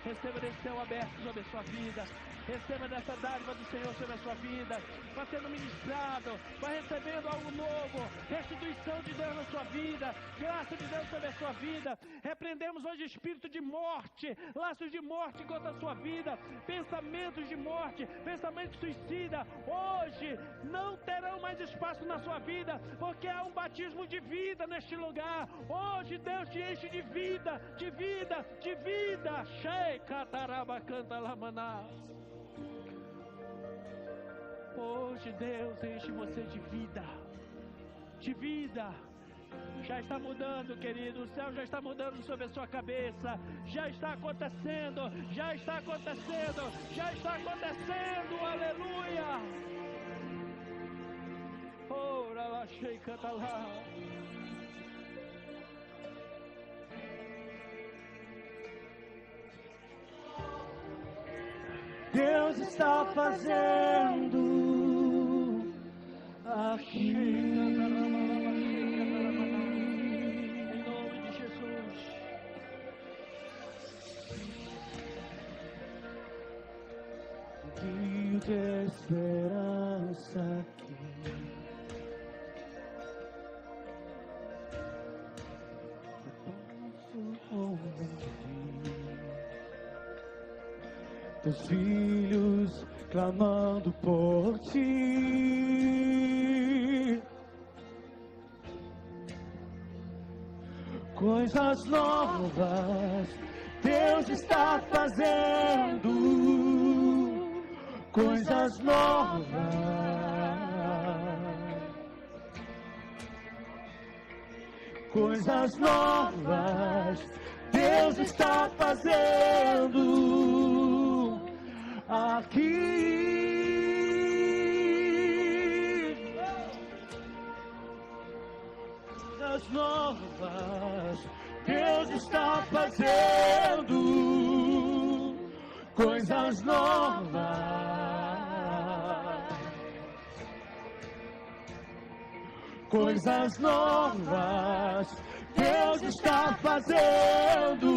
Receba desse céu aberto sobre a sua vida. Receba dessa dádiva do Senhor sobre a sua vida. Vai sendo ministrado, vai recebendo algo novo. Restituição de Deus na sua vida. Graça de Deus sobre a sua vida. Repreendemos hoje espírito de morte, laços de morte contra a sua vida, pensamentos de morte, pensamento suicida. Hoje não terão mais espaço na sua vida, porque há um batismo de vida neste lugar. Hoje Deus te enche de vida, de vida, de vida. Hoje Deus enche você de vida, de vida. Já está mudando, querido. O céu já está mudando sobre a sua cabeça. Já está acontecendo, já está acontecendo, já está acontecendo. Aleluia. Ora lá, achei, canta lá. Deus está fazendo aqui. Em nome de Jesus. Rio de esperança aqui. Teus filhos clamando por ti, coisas novas Deus está fazendo, coisas novas, coisas novas Deus está fazendo aqui. Coisas novas Deus está fazendo, coisas novas, coisas novas Deus está fazendo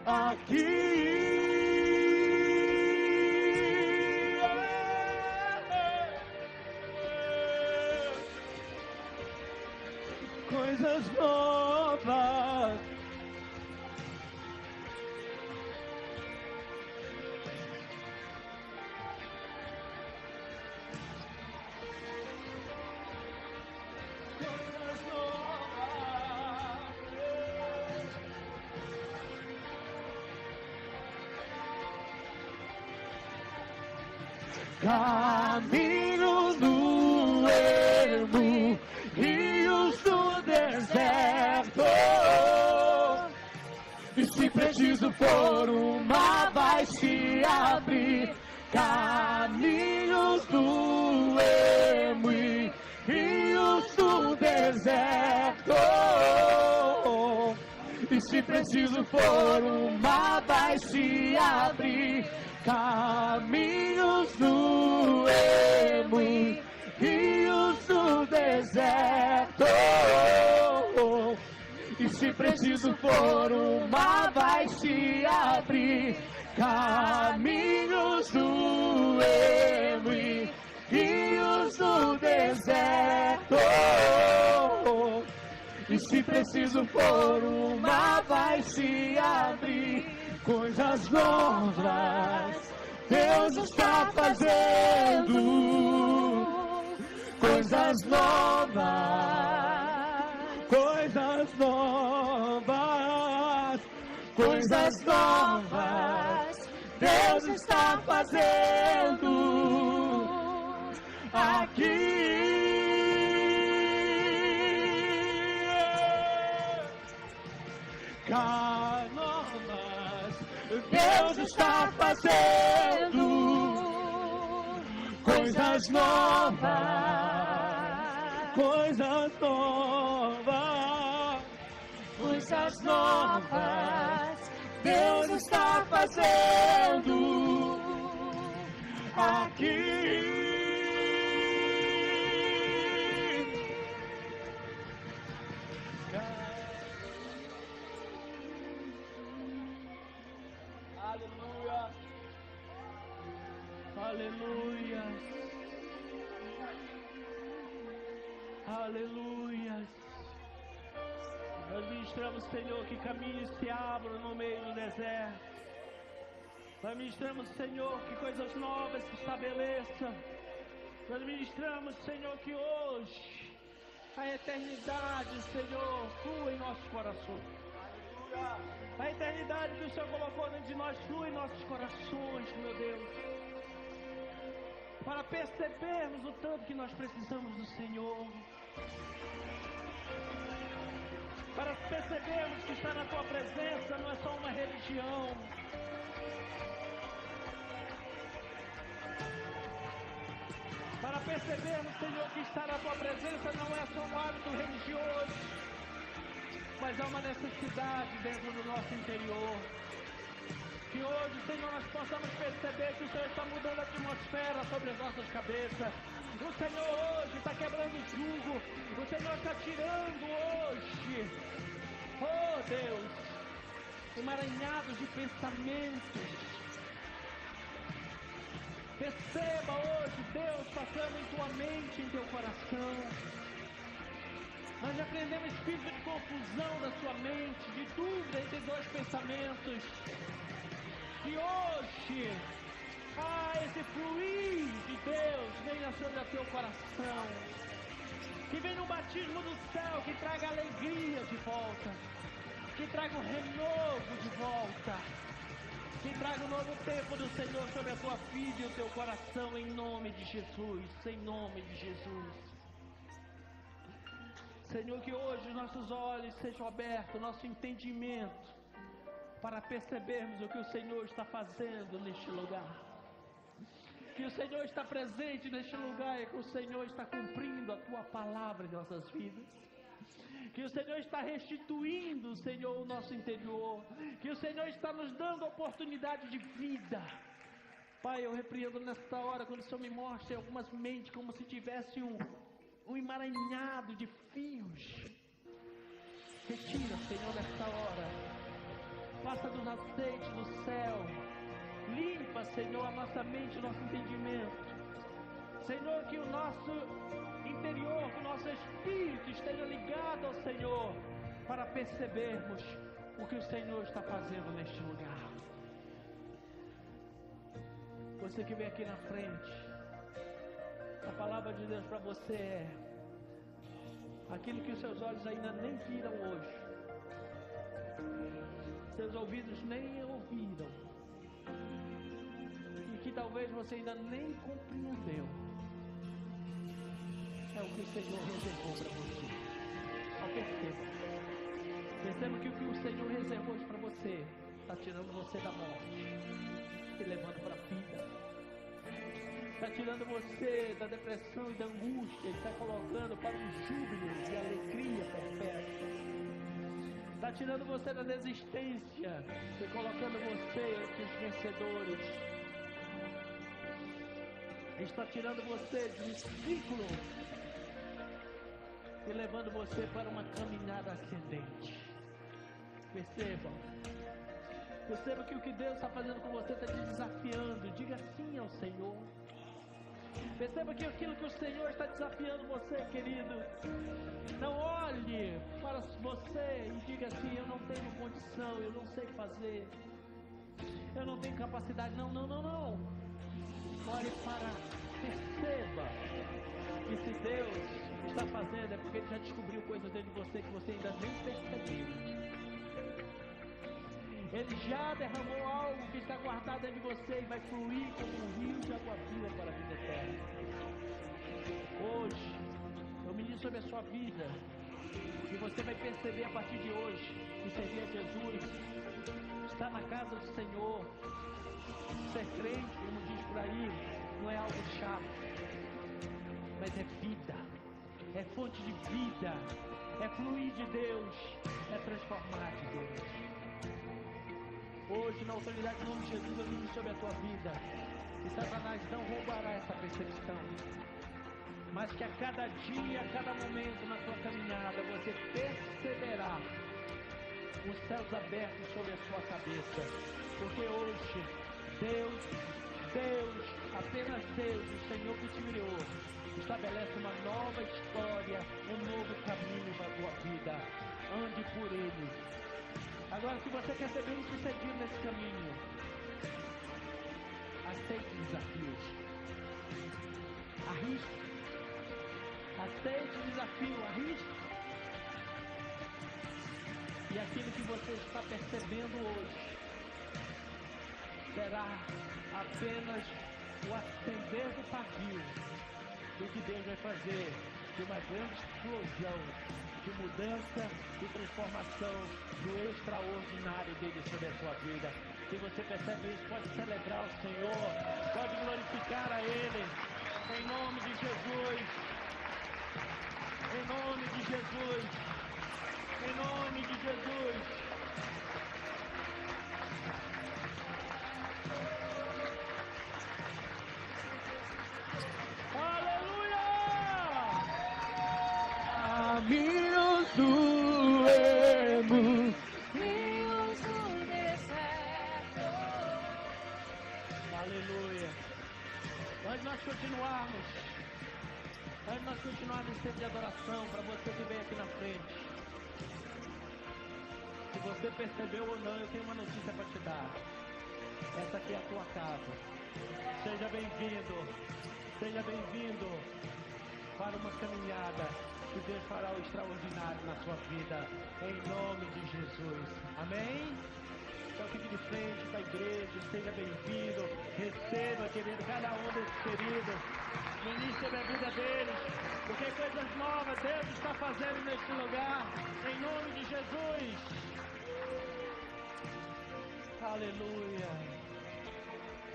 aqui. Coisas novas, coisas novas, caminhos no ermo, rios do deserto, e se preciso for o mar vai se abrir. Caminhos do ermo e rios do deserto, e se preciso for o mar vai se abrir. Caminhos do ermo e rios do deserto, e se preciso for o mar vai se abrir. Caminhos do ermo e rios do deserto, e se preciso for o mar vai se abrir. Coisas novas Deus está fazendo, coisas novas, coisas novas, coisas novas Deus está fazendo aqui. Novas Deus está fazendo coisas novas, coisas novas, coisas novas Deus está fazendo aqui. Aleluia. Aleluia. Nós ministramos, Senhor, que caminhos se abram no meio do deserto. Nós ministramos, Senhor, que coisas novas se estabeleçam. Nós ministramos, Senhor, que hoje a eternidade, Senhor, flua em nossos corações. A eternidade que o Senhor colocou dentro de nós flui em nossos corações, meu Deus. Para percebermos o tanto que nós precisamos do Senhor. Para percebermos que estar na Tua presença não é só uma religião. Para percebermos, Senhor, que estar na Tua presença não é só um hábito religioso, mas é uma necessidade dentro do nosso interior. Que hoje, Senhor, nós possamos perceber que o Senhor está mudando a atmosfera sobre as nossas cabeças. O Senhor hoje está quebrando o jugo. O Senhor está tirando hoje, oh Deus, emaranhados de pensamentos. Perceba hoje Deus passando em tua mente, em teu coração. Nós repreendemos espírito de confusão da sua mente, de dúvida entre dois pensamentos. Que hoje, esse fluir de Deus venha sobre o teu coração. Que venha um batismo do céu que traga alegria de volta. Que traga um renovo de volta. Que traga um novo tempo do Senhor sobre a tua vida e o teu coração, em nome de Jesus. Em nome de Jesus. Senhor, que hoje os nossos olhos sejam abertos, nosso entendimento, para percebermos o que o Senhor está fazendo neste lugar. Que o Senhor está presente neste lugar e que o Senhor está cumprindo a Tua palavra em nossas vidas. Que o Senhor está restituindo, Senhor, o nosso interior. Que o Senhor está nos dando oportunidade de vida. Pai, eu repreendo nesta hora, quando o Senhor me mostra algumas mentes como se tivesse um emaranhado de fios. Retira, Senhor, nesta hora. Passa dos azeites do céu. Limpa, Senhor, a nossa mente, o nosso entendimento. Senhor, que o nosso interior, que o nosso espírito esteja ligado ao Senhor, para percebermos o que o Senhor está fazendo neste lugar. Você que vem aqui na frente, a palavra de Deus para você é aquilo que os seus olhos ainda nem viram hoje, seus ouvidos nem ouviram, e que talvez você ainda nem compreendeu. É o que o Senhor reservou para você. Só perceba que o que o Senhor reservou para você está tirando você da morte e levando para a vida. Está tirando você da depressão e da angústia e está colocando para um júbilo e alegria perpétua. Está tirando você da desistência e colocando você entre os vencedores. Está tirando você de um ciclo e levando você para uma caminhada ascendente. Perceba que o que Deus está fazendo com você está te desafiando. Diga sim ao Senhor. Perceba que aquilo que o Senhor está desafiando você, querido, não olhe para você e diga assim: eu não tenho condição, eu não sei fazer, eu não tenho capacidade. Não. Olhe para, perceba que se Deus está fazendo é porque Ele já descobriu coisas dentro de você que você ainda nem percebeu. Ele já derramou algo que está guardado dentro de você e vai fluir como um rio de água viva para a vida eterna. Hoje, eu ministro sobre a sua vida e você vai perceber a partir de hoje que servir a Jesus, estar na casa do Senhor, ser crente, como diz por aí, não é algo chato, mas é vida, é fonte de vida, é fluir de Deus, é transformar de Deus. Hoje, na autoridade do nome de Jesus, eu ministro sobre a tua vida. E Satanás não roubará essa percepção. Mas que a cada dia, a cada momento na tua caminhada, você perceberá os céus abertos sobre a sua cabeça. Porque hoje, Deus, apenas Deus, o Senhor que te criou, estabelece uma nova história, um novo caminho para a tua vida. Ande por Ele. Agora, se você quer ser bem sucedido nesse caminho, aceite desafios. Arrisque. Aceite o desafio, arrisque. E aquilo que você está percebendo hoje será apenas o acender do pavio do que Deus vai fazer, de uma grande explosão de mudança e transformação do extraordinário dele sobre a sua vida. Se você percebe isso, pode celebrar o Senhor, pode glorificar a Ele, em nome de Jesus, em nome de Jesus, em nome de Jesus. Caminhos do ermo, rios do deserto. Aleluia. Antes de nós continuarmos em tempo de adoração, para você que vem aqui na frente, se você percebeu ou não, eu tenho uma notícia para te dar. Essa aqui é a tua casa. Seja bem-vindo para uma caminhada que Deus fará o extraordinário na sua vida, em nome de Jesus. Amém? Então fique de frente para a igreja, seja bem-vindo, receba, querido, cada um desses queridos, ministre a vida deles, porque coisas novas Deus está fazendo neste lugar, em nome de Jesus. Aleluia.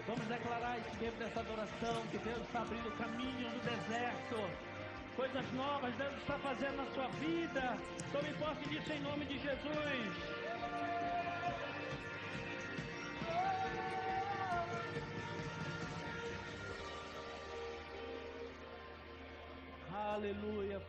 Vamos declarar esse tempo dessa adoração, que Deus está abrindo caminhos no deserto. Coisas novas Deus está fazendo na sua vida. Tome posse disso em nome de Jesus. Aleluia.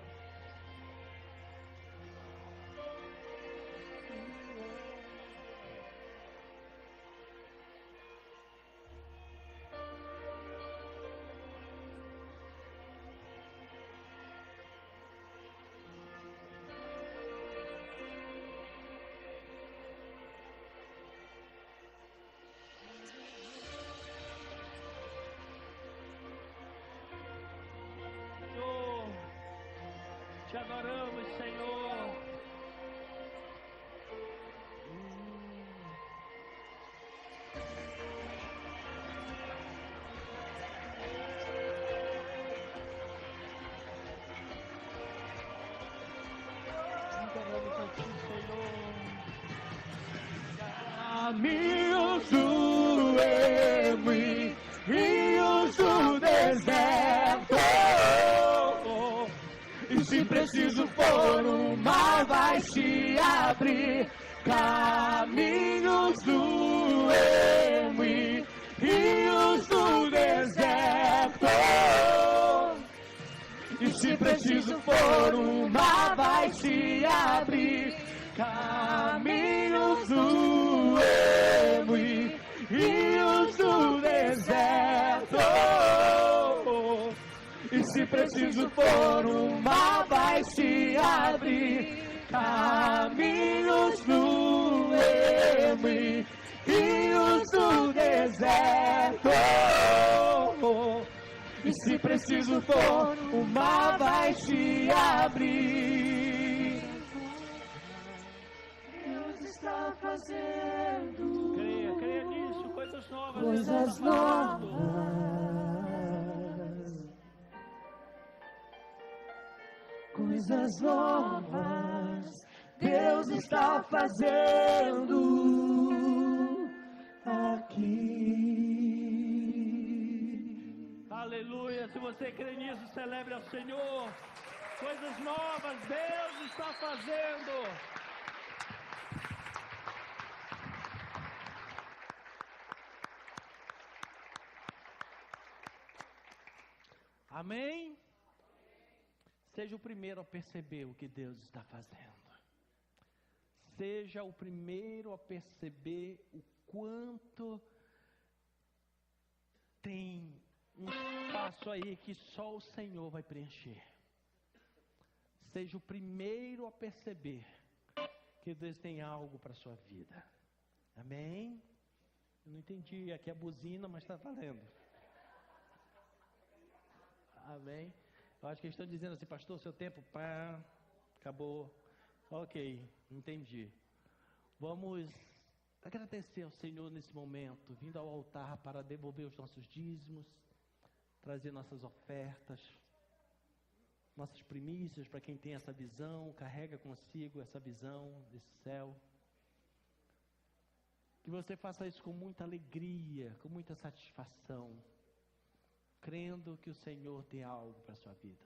Te adoramos, Senhor. Adoramos a Ti, Senhor. Caminhos do ermo e rios do deserto. E se preciso for, o mar vai se abrir. Caminhos do ermo e rios do deserto. E se preciso for, o mar vai se abrir. Caminhos do ermo e rios do deserto. E se preciso for, o mar vai se abrir. Caminhos do ermo e rios do deserto. E se preciso for, o mar vai se abrir. Deus está fazendo fazendo. Creia nisso, coisas novas. Coisas novas. Coisas novas. Deus está fazendo aqui. Aleluia. Se você crê nisso, celebre ao Senhor. Coisas novas Deus está fazendo. Amém? Seja o primeiro a perceber o que Deus está fazendo. Seja o primeiro a perceber o quanto tem um espaço aí que só o Senhor vai preencher. Seja o primeiro a perceber que Deus tem algo para a sua vida. Amém? Eu não entendi, aqui é buzina, mas está valendo. Amém? Eu acho que eles estão dizendo assim, pastor, seu tempo, pá, acabou. Ok, entendi. Vamos agradecer ao Senhor nesse momento, vindo ao altar para devolver os nossos dízimos, trazer nossas ofertas, nossas primícias para quem tem essa visão, carrega consigo essa visão desse céu. Que você faça isso com muita alegria, com muita satisfação, crendo que o Senhor tem algo para a sua vida.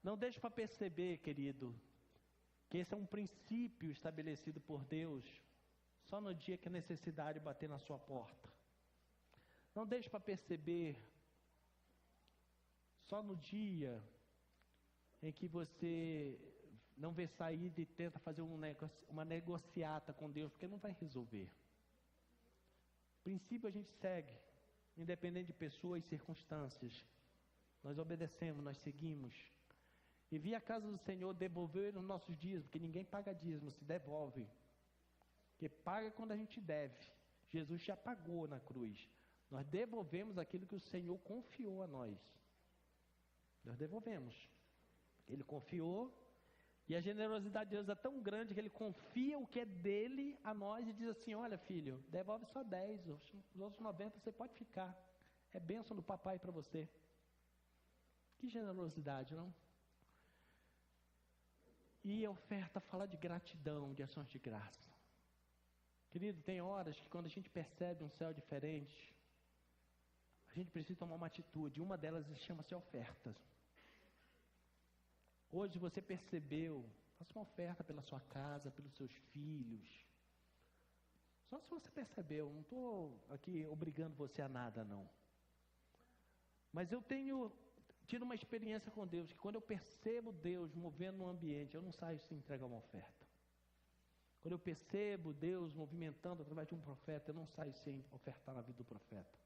Não deixe para perceber, querido, que esse é um princípio estabelecido por Deus só no dia que a necessidade bater na sua porta. Não deixe para perceber só no dia em que você não vê saída e tenta fazer uma negociata com Deus, porque não vai resolver. O princípio a gente segue, independente de pessoas e circunstâncias. Nós obedecemos, nós seguimos. E vir à casa do Senhor devolver os nossos dízimos, porque ninguém paga dízimo, se devolve. Porque paga quando a gente deve. Jesus já pagou na cruz. Nós devolvemos aquilo que o Senhor confiou a nós. Nós devolvemos. Ele confiou, e a generosidade de Deus é tão grande que Ele confia o que é dele a nós e diz assim, olha filho, devolve só 10, os outros 90 você pode ficar. É bênção do papai para você. Que generosidade, não? E a oferta fala de gratidão, de ações de graça. Querido, tem horas que quando a gente percebe um céu diferente, a gente precisa tomar uma atitude. Uma delas chama-se ofertas. Hoje você percebeu, faça uma oferta pela sua casa, pelos seus filhos. Só se você percebeu, não estou aqui obrigando você a nada, não. Mas eu tenho tido uma experiência com Deus, que quando eu percebo Deus movendo no ambiente, eu não saio sem entregar uma oferta. Quando eu percebo Deus movimentando através de um profeta, eu não saio sem ofertar na vida do profeta.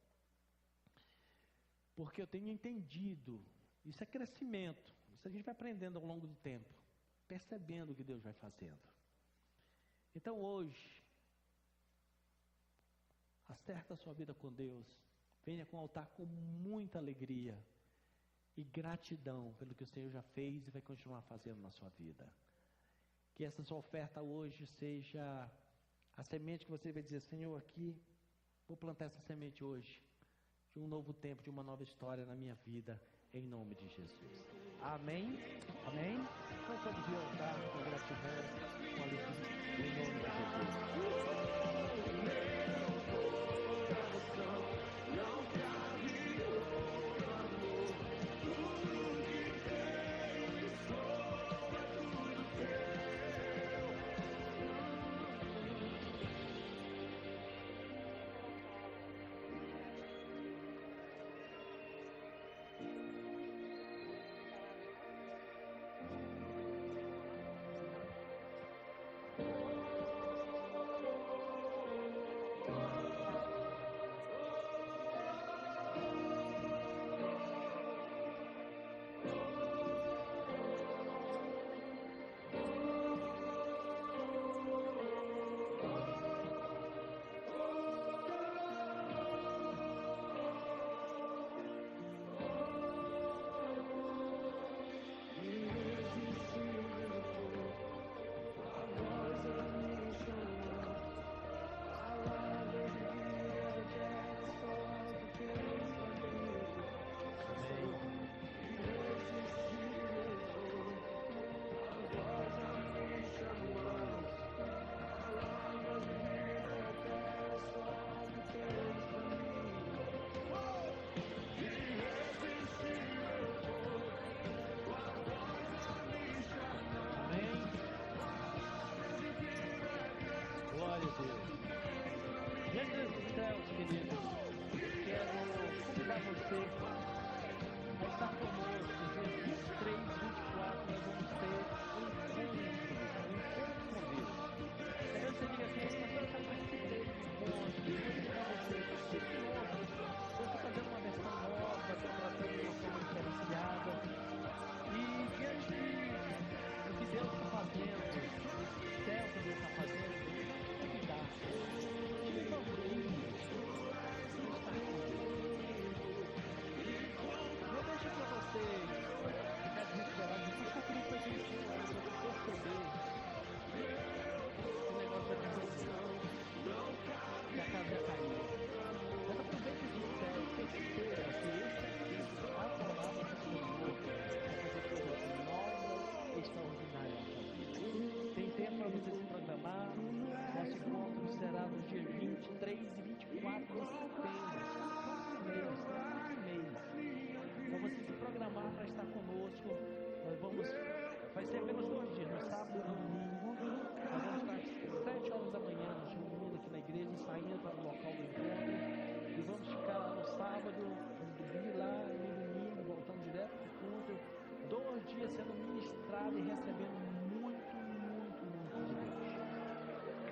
Porque eu tenho entendido, isso é crescimento, isso a gente vai aprendendo ao longo do tempo, percebendo o que Deus vai fazendo. Então hoje, acerta a sua vida com Deus, venha com o altar com muita alegria e gratidão pelo que o Senhor já fez e vai continuar fazendo na sua vida. Que essa sua oferta hoje seja a semente que você vai dizer, Senhor, aqui, vou plantar essa semente hoje, de um novo tempo, de uma nova história na minha vida, em nome de Jesus. Amém? Amém? Então pode vir ao altar com gratidão, com alegria, em nome de Jesus. céus, queridos, quero convidar você a estar conosco, dia 23 e 24, nós vamos ter um encontro com Deus. Talvez você diga assim, mas eu já participei de encontros, eu vou dizer para você, participe em outros. Eu estou fazendo uma versão nova, estou tratando de uma forma diferenciada. E diante do que Deus está fazendo, do céu que Deus está fazendo, é que dá. Eu deixo para você ficar desesperado, mas eu queria fazer isso para você perceber o negócio da decisão, que a casa ia cair. Mas aproveite esse céu, perceba que esse tempo, a palavra do Senhor, vai fazer coisas novas e extraordinárias. Tem tempo para você se programar. Nosso encontro será no dia 23 e 24 de setembro. Próximo mês. Então você se programar para estar conosco. Vai ser apenas 2 dias, no sábado e no domingo. Nós vamos estar às 7 horas da manhã, nos reunindo aqui na igreja, saindo para o local do encontro. E vamos ficar lá no sábado, dormir lá, e no domingo, voltando direto para o culto. 2 dias sendo ministrado e recebendo muito de Deus.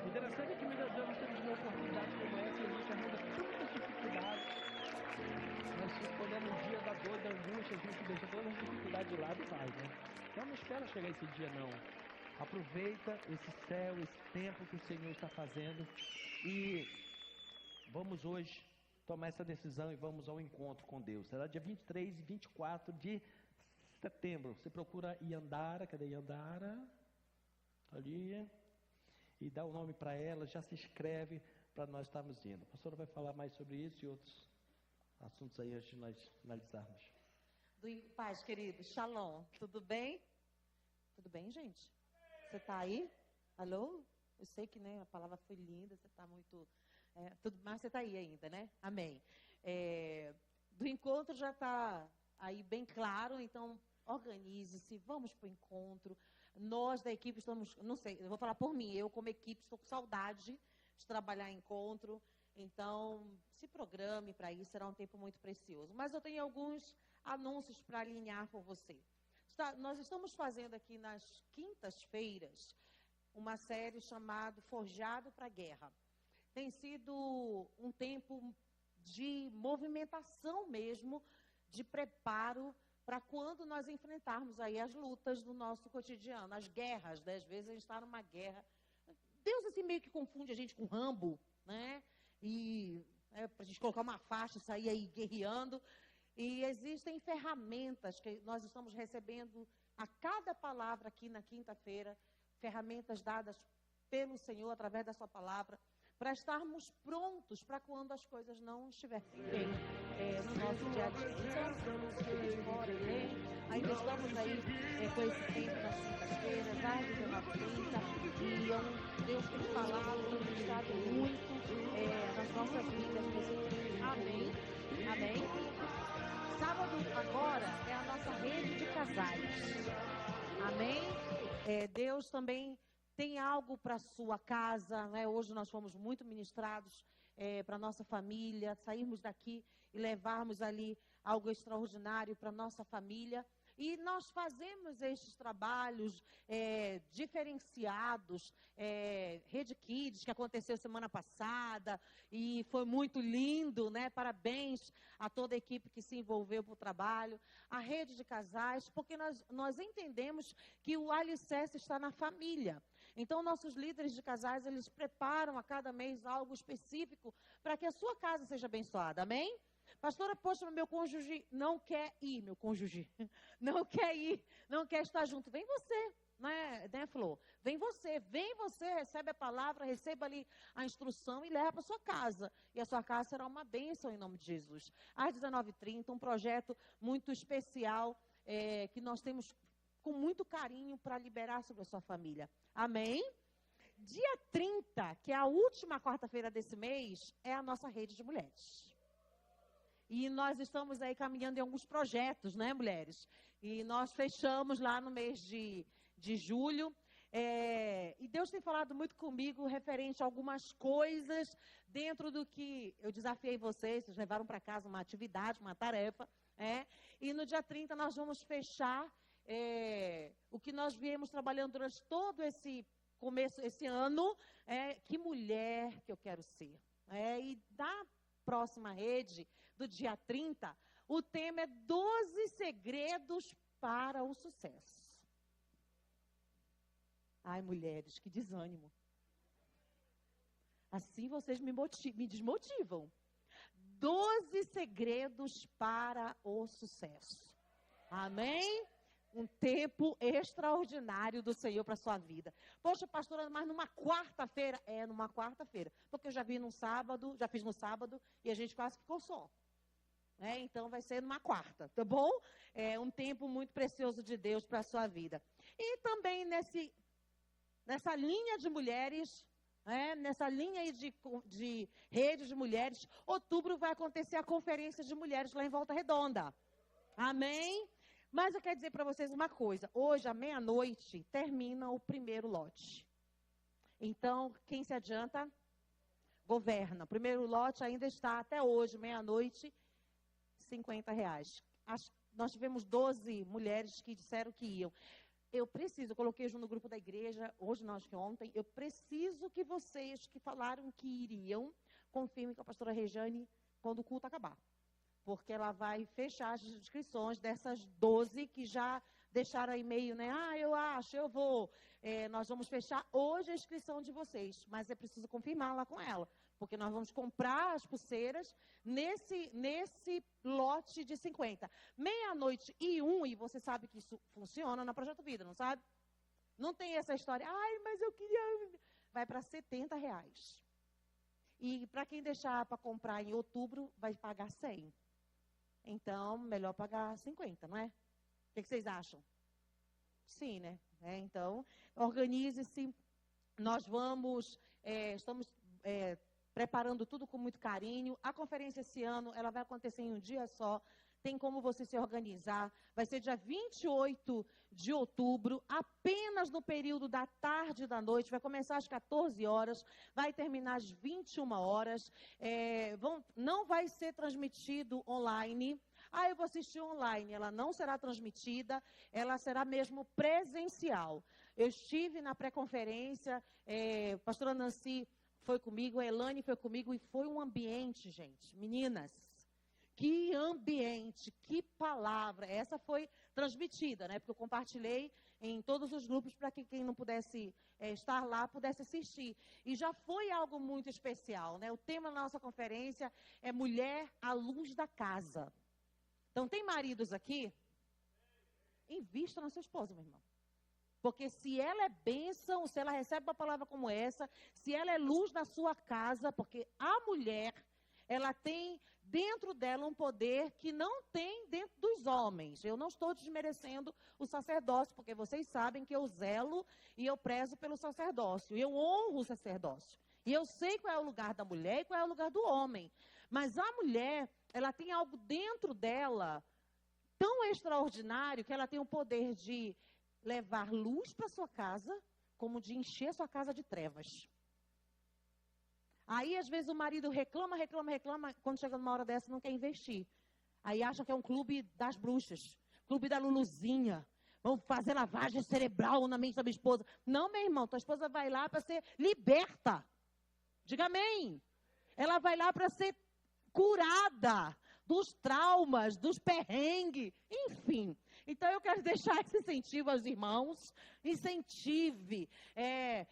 O interessante é que muitas vezes nós temos uma oportunidade como essa e a gente arranja tantas dificuldades. Nós escolhemos o dia da dor, da angústia, a gente deixa todas as dificuldades de lado e vai, né? Então não espera chegar esse dia não. Aproveita esse céu, esse tempo que o Senhor está fazendo e vamos hoje tomar essa decisão e vamos ao encontro com Deus. Será dia 23 e 24 de setembro. Você procura Iandara, cadê Iandara? Ali. E dá o nome para ela, já se inscreve para nós estarmos indo. A pastora vai falar mais sobre isso e outros assuntos aí antes de nós finalizarmos. Paz, querido, shalom, tudo bem? Tudo bem, gente? Você está aí? Alô? Eu sei que a palavra foi linda, você está muito... mas você está aí ainda, né? Amém. Do encontro já está aí bem claro, então organize-se, vamos para o encontro. Nós da equipe estamos, não sei, eu vou falar por mim, eu como equipe estou com saudade de trabalhar em encontro, então se programe para isso, será um tempo muito precioso. Mas eu tenho alguns anúncios para alinhar com você. Nós estamos fazendo aqui nas quintas-feiras uma série chamada Forjado para a Guerra. Tem sido um tempo de movimentação mesmo, de preparo para quando nós enfrentarmos aí as lutas do nosso cotidiano, as guerras, né? Às vezes a gente está numa guerra. Deus assim meio que confunde a gente com Rambo, né? E para a gente colocar uma faixa e sair aí guerreando. E existem ferramentas que nós estamos recebendo a cada palavra aqui na quinta-feira, ferramentas dadas pelo Senhor através da sua palavra, para estarmos prontos para quando as coisas não estiverem bem no nosso dia a dia. Então, fora, né? Ainda estamos aí com esse tempo nas quintas-feiras, às 19h30, e Deus tem falado, tem ministrado muito nas nossas vidas nesse tempo. Amém. Amém. Sábado agora é a nossa rede de casais. Amém? Deus também tem algo para a sua casa, né? Hoje nós fomos muito ministrados para a nossa família, sairmos daqui e levarmos ali algo extraordinário para a nossa família. E nós fazemos estes trabalhos diferenciados, Rede Kids, que aconteceu semana passada, e foi muito lindo, né? Parabéns a toda a equipe que se envolveu para o trabalho. A Rede de Casais, porque nós entendemos que o alicerce está na família. Então, nossos líderes de casais, eles preparam a cada mês algo específico para que a sua casa seja abençoada, amém? Pastora, poxa, meu cônjuge não quer ir, meu cônjuge não quer ir, não quer estar junto. Vem você, né, Flor? Vem você, recebe a palavra, receba ali a instrução e leva para sua casa. E a sua casa será uma bênção em nome de Jesus. Às 19h30, um projeto muito especial que nós temos com muito carinho para liberar sobre a sua família. Amém? Dia 30, que é a última quarta-feira desse mês, é a nossa rede de mulheres. E nós estamos aí caminhando em alguns projetos, né, mulheres? E nós fechamos lá no mês de julho E Deus tem falado muito comigo referente a algumas coisas dentro do que eu desafiei vocês levaram para casa uma atividade, uma tarefa. E no dia 30 nós vamos fechar o que nós viemos trabalhando durante todo esse começo, esse ano. Que mulher que eu quero ser. E da próxima rede, do dia 30, o tema é 12 segredos para o sucesso. Ai, mulheres, que desânimo. Assim vocês me desmotivam. 12 segredos para o sucesso. Amém? Um tempo extraordinário do Senhor para a sua vida. Poxa, pastora, mas numa quarta-feira? Numa quarta-feira. Porque eu já fiz no sábado, e a gente quase ficou só. Então vai ser numa quarta, tá bom? Um tempo muito precioso de Deus para a sua vida. E também nessa linha de mulheres, nessa linha aí de rede de mulheres, outubro vai acontecer a conferência de mulheres lá em Volta Redonda. Amém? Mas eu quero dizer para vocês uma coisa. Hoje, à meia-noite, termina o primeiro lote. Então, quem se adianta, governa. O primeiro lote ainda está até hoje, meia-noite, R$50. Nós tivemos 12 mulheres que disseram que iam. Eu coloquei junto no grupo da igreja, hoje não, acho que ontem, eu preciso que vocês que falaram que iriam, confirmem com a pastora Rejane quando o culto acabar. Porque ela vai fechar as inscrições dessas 12 que já deixaram e-mail, eu acho, eu vou. Nós vamos fechar hoje a inscrição de vocês, mas é preciso confirmar lá com ela. Porque nós vamos comprar as pulseiras nesse lote de 50. Meia-noite e 1, e você sabe que isso funciona na Projeto Vida, não sabe? Não tem essa história, mas eu queria... Vai para R$70. E para quem deixar para comprar em outubro, vai pagar 100. Então, melhor pagar 50, não é? O que vocês acham? Sim, né? Então, organize-se. Nós estamos preparando tudo com muito carinho. A conferência esse ano, ela vai acontecer em um dia só. Tem como você se organizar. Vai ser dia 28 de outubro, apenas no período da tarde e da noite. Vai começar às 14 horas, vai terminar às 21 horas. Não vai ser transmitido online. Eu vou assistir online. Ela não será transmitida, ela será mesmo presencial. Eu estive na pré-conferência, a pastora Nancy foi comigo, a Elane foi comigo, e foi um ambiente, gente. Meninas, que ambiente, que palavra. Essa foi transmitida, porque eu compartilhei em todos os grupos para que quem não pudesse estar lá pudesse assistir. E já foi algo muito especial, O tema da nossa conferência é Mulher à Luz da Casa. Então, tem maridos aqui? Invista na sua esposa, meu irmão. Porque se ela é bênção, se ela recebe uma palavra como essa, se ela é luz na sua casa, porque a mulher, ela tem dentro dela um poder que não tem dentro dos homens. Eu não estou desmerecendo o sacerdócio, porque vocês sabem que eu zelo e eu prezo pelo sacerdócio. Eu honro o sacerdócio. E eu sei qual é o lugar da mulher e qual é o lugar do homem. Mas a mulher, ela tem algo dentro dela tão extraordinário que ela tem o poder de levar luz para sua casa, como de encher sua casa de trevas. Aí, às vezes, o marido reclama, quando chega numa hora dessa, não quer investir. Aí acha que é um clube das bruxas, clube da Luluzinha. Vamos fazer lavagem cerebral na mente da minha esposa. Não, meu irmão, tua esposa vai lá para ser liberta. Diga amém. Ela vai lá para ser curada dos traumas, dos perrengues, enfim. Então, eu quero deixar esse incentivo aos irmãos. Incentive.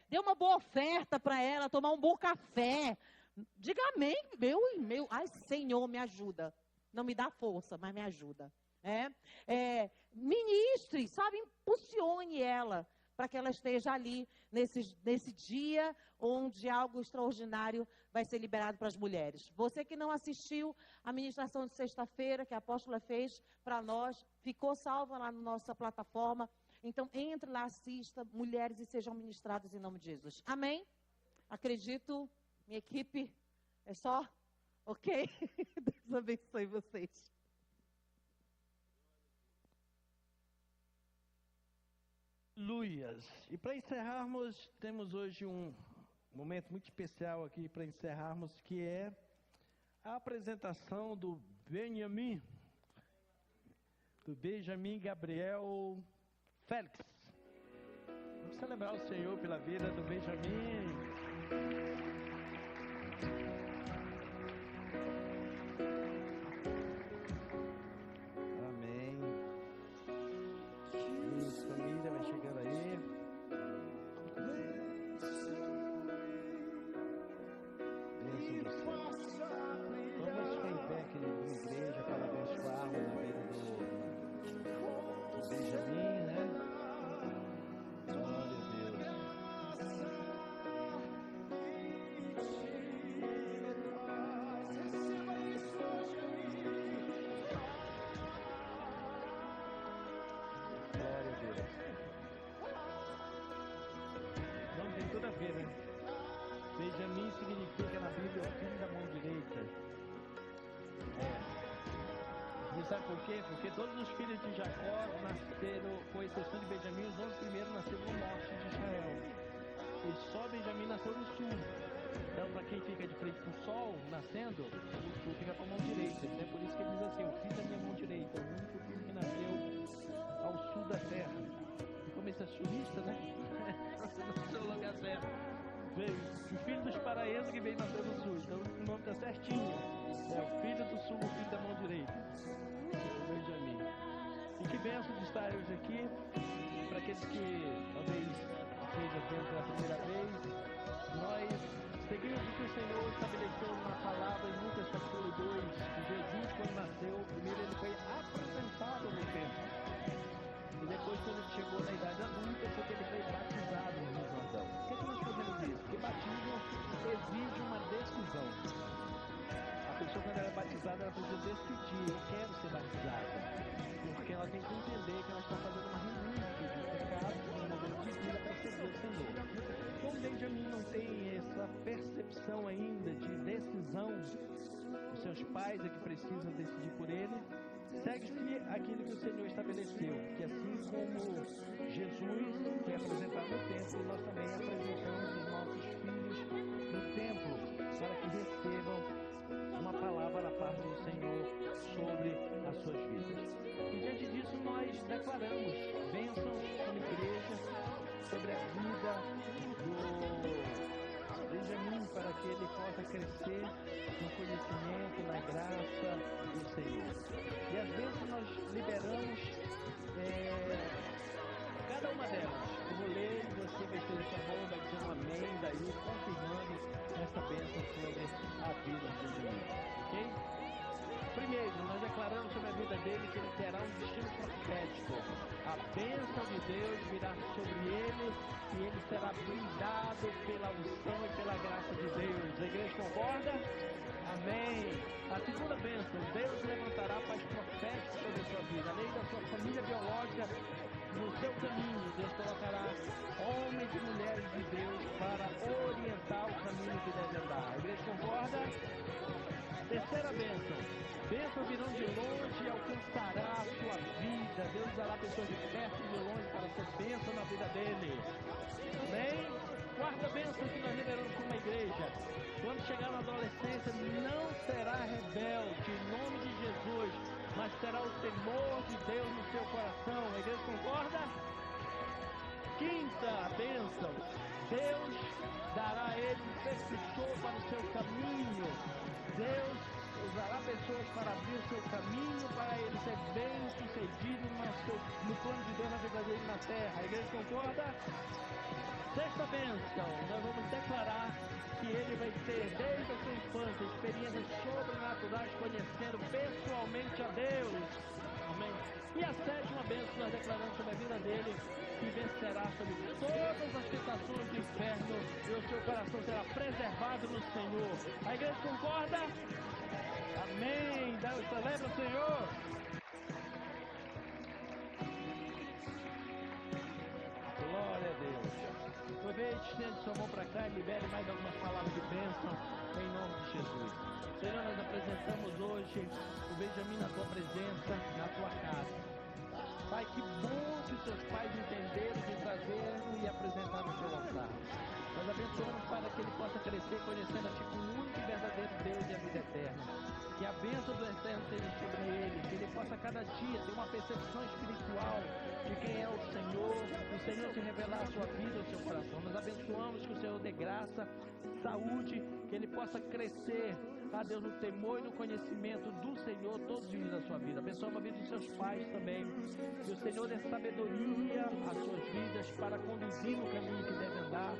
Dê uma boa oferta para ela, tomar um bom café. Diga amém, meu. Ai, Senhor, me ajuda. Não me dá força, mas me ajuda. Ministre, sabe? Impulsione ela para que ela esteja ali nesse dia onde algo extraordinário vai ser liberado para as mulheres. Você que não assistiu a ministração de sexta-feira, que a apóstola fez para nós, ficou salva lá na nossa plataforma. Então, entre lá, assista, mulheres, e sejam ministradas em nome de Jesus. Amém? Acredito, minha equipe, é só? Ok? Deus abençoe vocês. Aleluias. E para encerrarmos, temos hoje um momento muito especial aqui para encerrarmos, que é a apresentação do Benjamin Gabriel Félix. Vamos celebrar o Senhor pela vida do Benjamin. Amém. Isso, família, vai chegando aí. Bênção do céu. Vamos ficar em pé aqui na igreja para abençoarmos a vida do Benjamin, né? Glória a Deus. Glória a Deus. Não tem tudo a ver, né? Benjamin significa na Bíblia o filho da mão direita. E sabe por quê? Porque todos os filhos de Jacó nasceram, com exceção de Benjamim, os 11 primeiros nasceram no norte de Israel. E só Benjamim nasceu no sul. Então, para quem fica de frente para o sol, nascendo, o sul fica com a mão direita. É por isso que ele diz assim, o filho da minha mão direita, o único filho que nasceu ao sul da terra. E como esse é sulista, né? Nasceu no seu lugar certo. Veio o filho dos paraenses que veio nascer no sul. Então, o nome está certinho. É o filho do sul, o filho da mão direita. Benjamin. E que benção de estar hoje aqui. Para aqueles que talvez estejam vendo pela primeira vez, nós seguimos o que o Senhor estabeleceu na palavra em Lucas capítulo 2, que Jesus, quando nasceu, primeiro ele foi apresentado no templo. E depois, quando ele chegou na idade adulta, foi que ele foi batizado no Rio Jordão. Por que nós fazemos isso? Porque batismo exige uma decisão. A pessoa, quando ela é batizada, ela precisa decidir: eu quero ser batizada. Porque ela tem que entender que ela está fazendo uma renúncia de pecado, de um modelo de vida para servir o Senhor. Como Benjamin não tem essa percepção ainda de decisão, os seus pais é que precisam decidir por ele, segue-se aquilo que o Senhor estabeleceu, que assim como Jesus foi apresentado no templo, nós também apresentamos os nossos filhos no templo, para que recebam uma palavra da parte do Senhor sobre as suas vidas. E diante disso nós declaramos bênçãos como igreja sobre a vida do Benjamin, para que ele possa crescer no conhecimento, na graça do Senhor. E às vezes nós liberamos cada uma delas. Eu vou ler e você vai ter essa mão, vai dizer um amém, daí confirmando essa bênção sobre a vida de Benjamin. Ok? Primeiro, nós declaramos sobre a vida dele que ele terá um destino profético. A bênção de Deus virá sobre ele e ele será blindado pela unção e pela graça de Deus. A igreja concorda? Amém. A segunda bênção, Deus levantará paz profética sobre a sua vida. Além da sua família biológica, no seu caminho, Deus colocará homens e mulheres de Deus para orientar o caminho que deve andar. A igreja concorda? Terceira bênção. Bênçãos virão de longe e alcançará a sua vida. Deus dará pessoas de perto e de longe para ser bênção na vida dele. Amém? Quarta bênção que nós liberamos como igreja. Quando chegar na adolescência, não será rebelde, em nome de Jesus, mas terá o temor de Deus no seu coração. A igreja concorda? Quinta bênção. Deus dará a ele um percussor para o seu caminho. Deus usará pessoas para abrir o seu caminho, para ele ser bem sucedido no plano de Deus na vida dele na terra. A igreja concorda? Sexta bênção, nós vamos declarar que ele vai ter desde a sua infância experiências sobrenaturais, conhecendo pessoalmente a Deus. Amém? E a sétima bênção nós declaramos sobre a vida dele, que vencerá sobre todas as tentações do inferno e o seu coração será preservado no Senhor. A igreja concorda? Amém. Celebra o Senhor. Glória a Deus. Aproveite, estende sua mão para cá e libere mais algumas palavras de bênção em nome de Jesus. Senhor, nós apresentamos hoje o Benjamin na tua presença, na tua casa. Pai, que bom que os seus pais entenderam de trazê-lo e apresentar no seu altar. Nós abençoamos para que ele possa crescer conhecendo a Ti como o único e verdadeiro Deus e a vida eterna. Que a bênção do eterno seja sobre ele, que ele possa cada dia ter uma percepção espiritual de quem é o Senhor se revelar a sua vida, o seu coração. Nós abençoamos que o Senhor dê graça, saúde, que ele possa crescer, Deus, no temor e no conhecimento do Senhor todos os dias da sua vida. Abençoa a vida dos seus pais também. Que o Senhor dê sabedoria às suas vidas para conduzir no caminho que deve andar.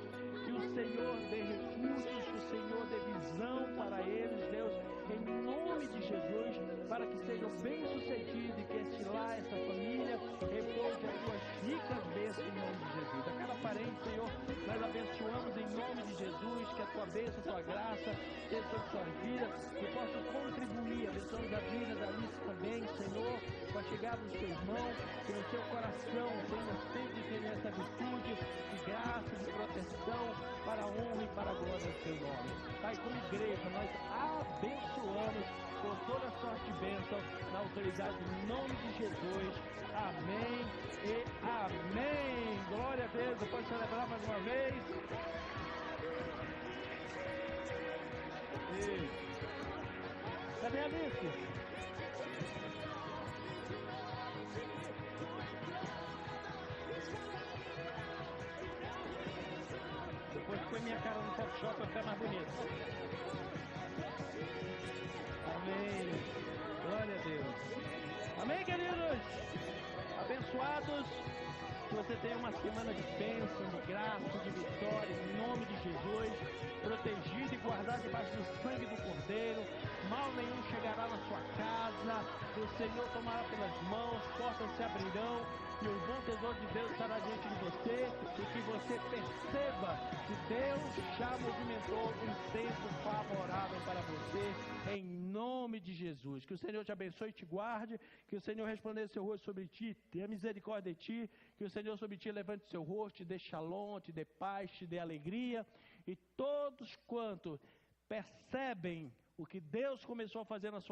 Que o Senhor dê recursos, que o Senhor dê visão para eles, Deus, em nome de Jesus, para que sejam bem-sucedidos e que este lar, essa família, repouse as suas ricas bênçãos em nome de Jesus. A cada parente, Senhor, nós abençoamos em nome de Jesus, que a tua bênção, a tua graça seja sobre suas vidas, que possam contribuir, abençoamos a vida da Alice também, Senhor, com a chegada dos teus irmãos, que no seu coração tenha sempre essa virtude de graça, de proteção, para a honra e para a glória do teu nome. Pai, como igreja, nós abençoamos com toda a sorte de bênção, na autoridade do nome de Jesus. Amém e amém. Glória a Deus. Pode celebrar mais uma vez. Cadê a Alice? Depois põe minha cara no Photoshop para ficar mais bonito. Amém. Glória a Deus. Amém, queridos? Abençoados. Que você tenha uma semana de bênção, de graça, de vitória, em nome de Jesus. Protegido e guardado debaixo do sangue do Cordeiro. Mal nenhum chegará na sua casa. O Senhor tomará pelas mãos, portas se abrirão. E o bom tesouro de Deus estará diante de você. E que você perceba que Deus já movimentou um tempo favorável para você. Em nome de Jesus. Que o Senhor te abençoe e te guarde. Que o Senhor resplandeça seu rosto sobre ti. Tenha misericórdia de ti. Que o Senhor sobre ti levante seu rosto, te dê shalom, te dê paz, te dê alegria. E todos quanto percebem o que Deus começou a fazer na sua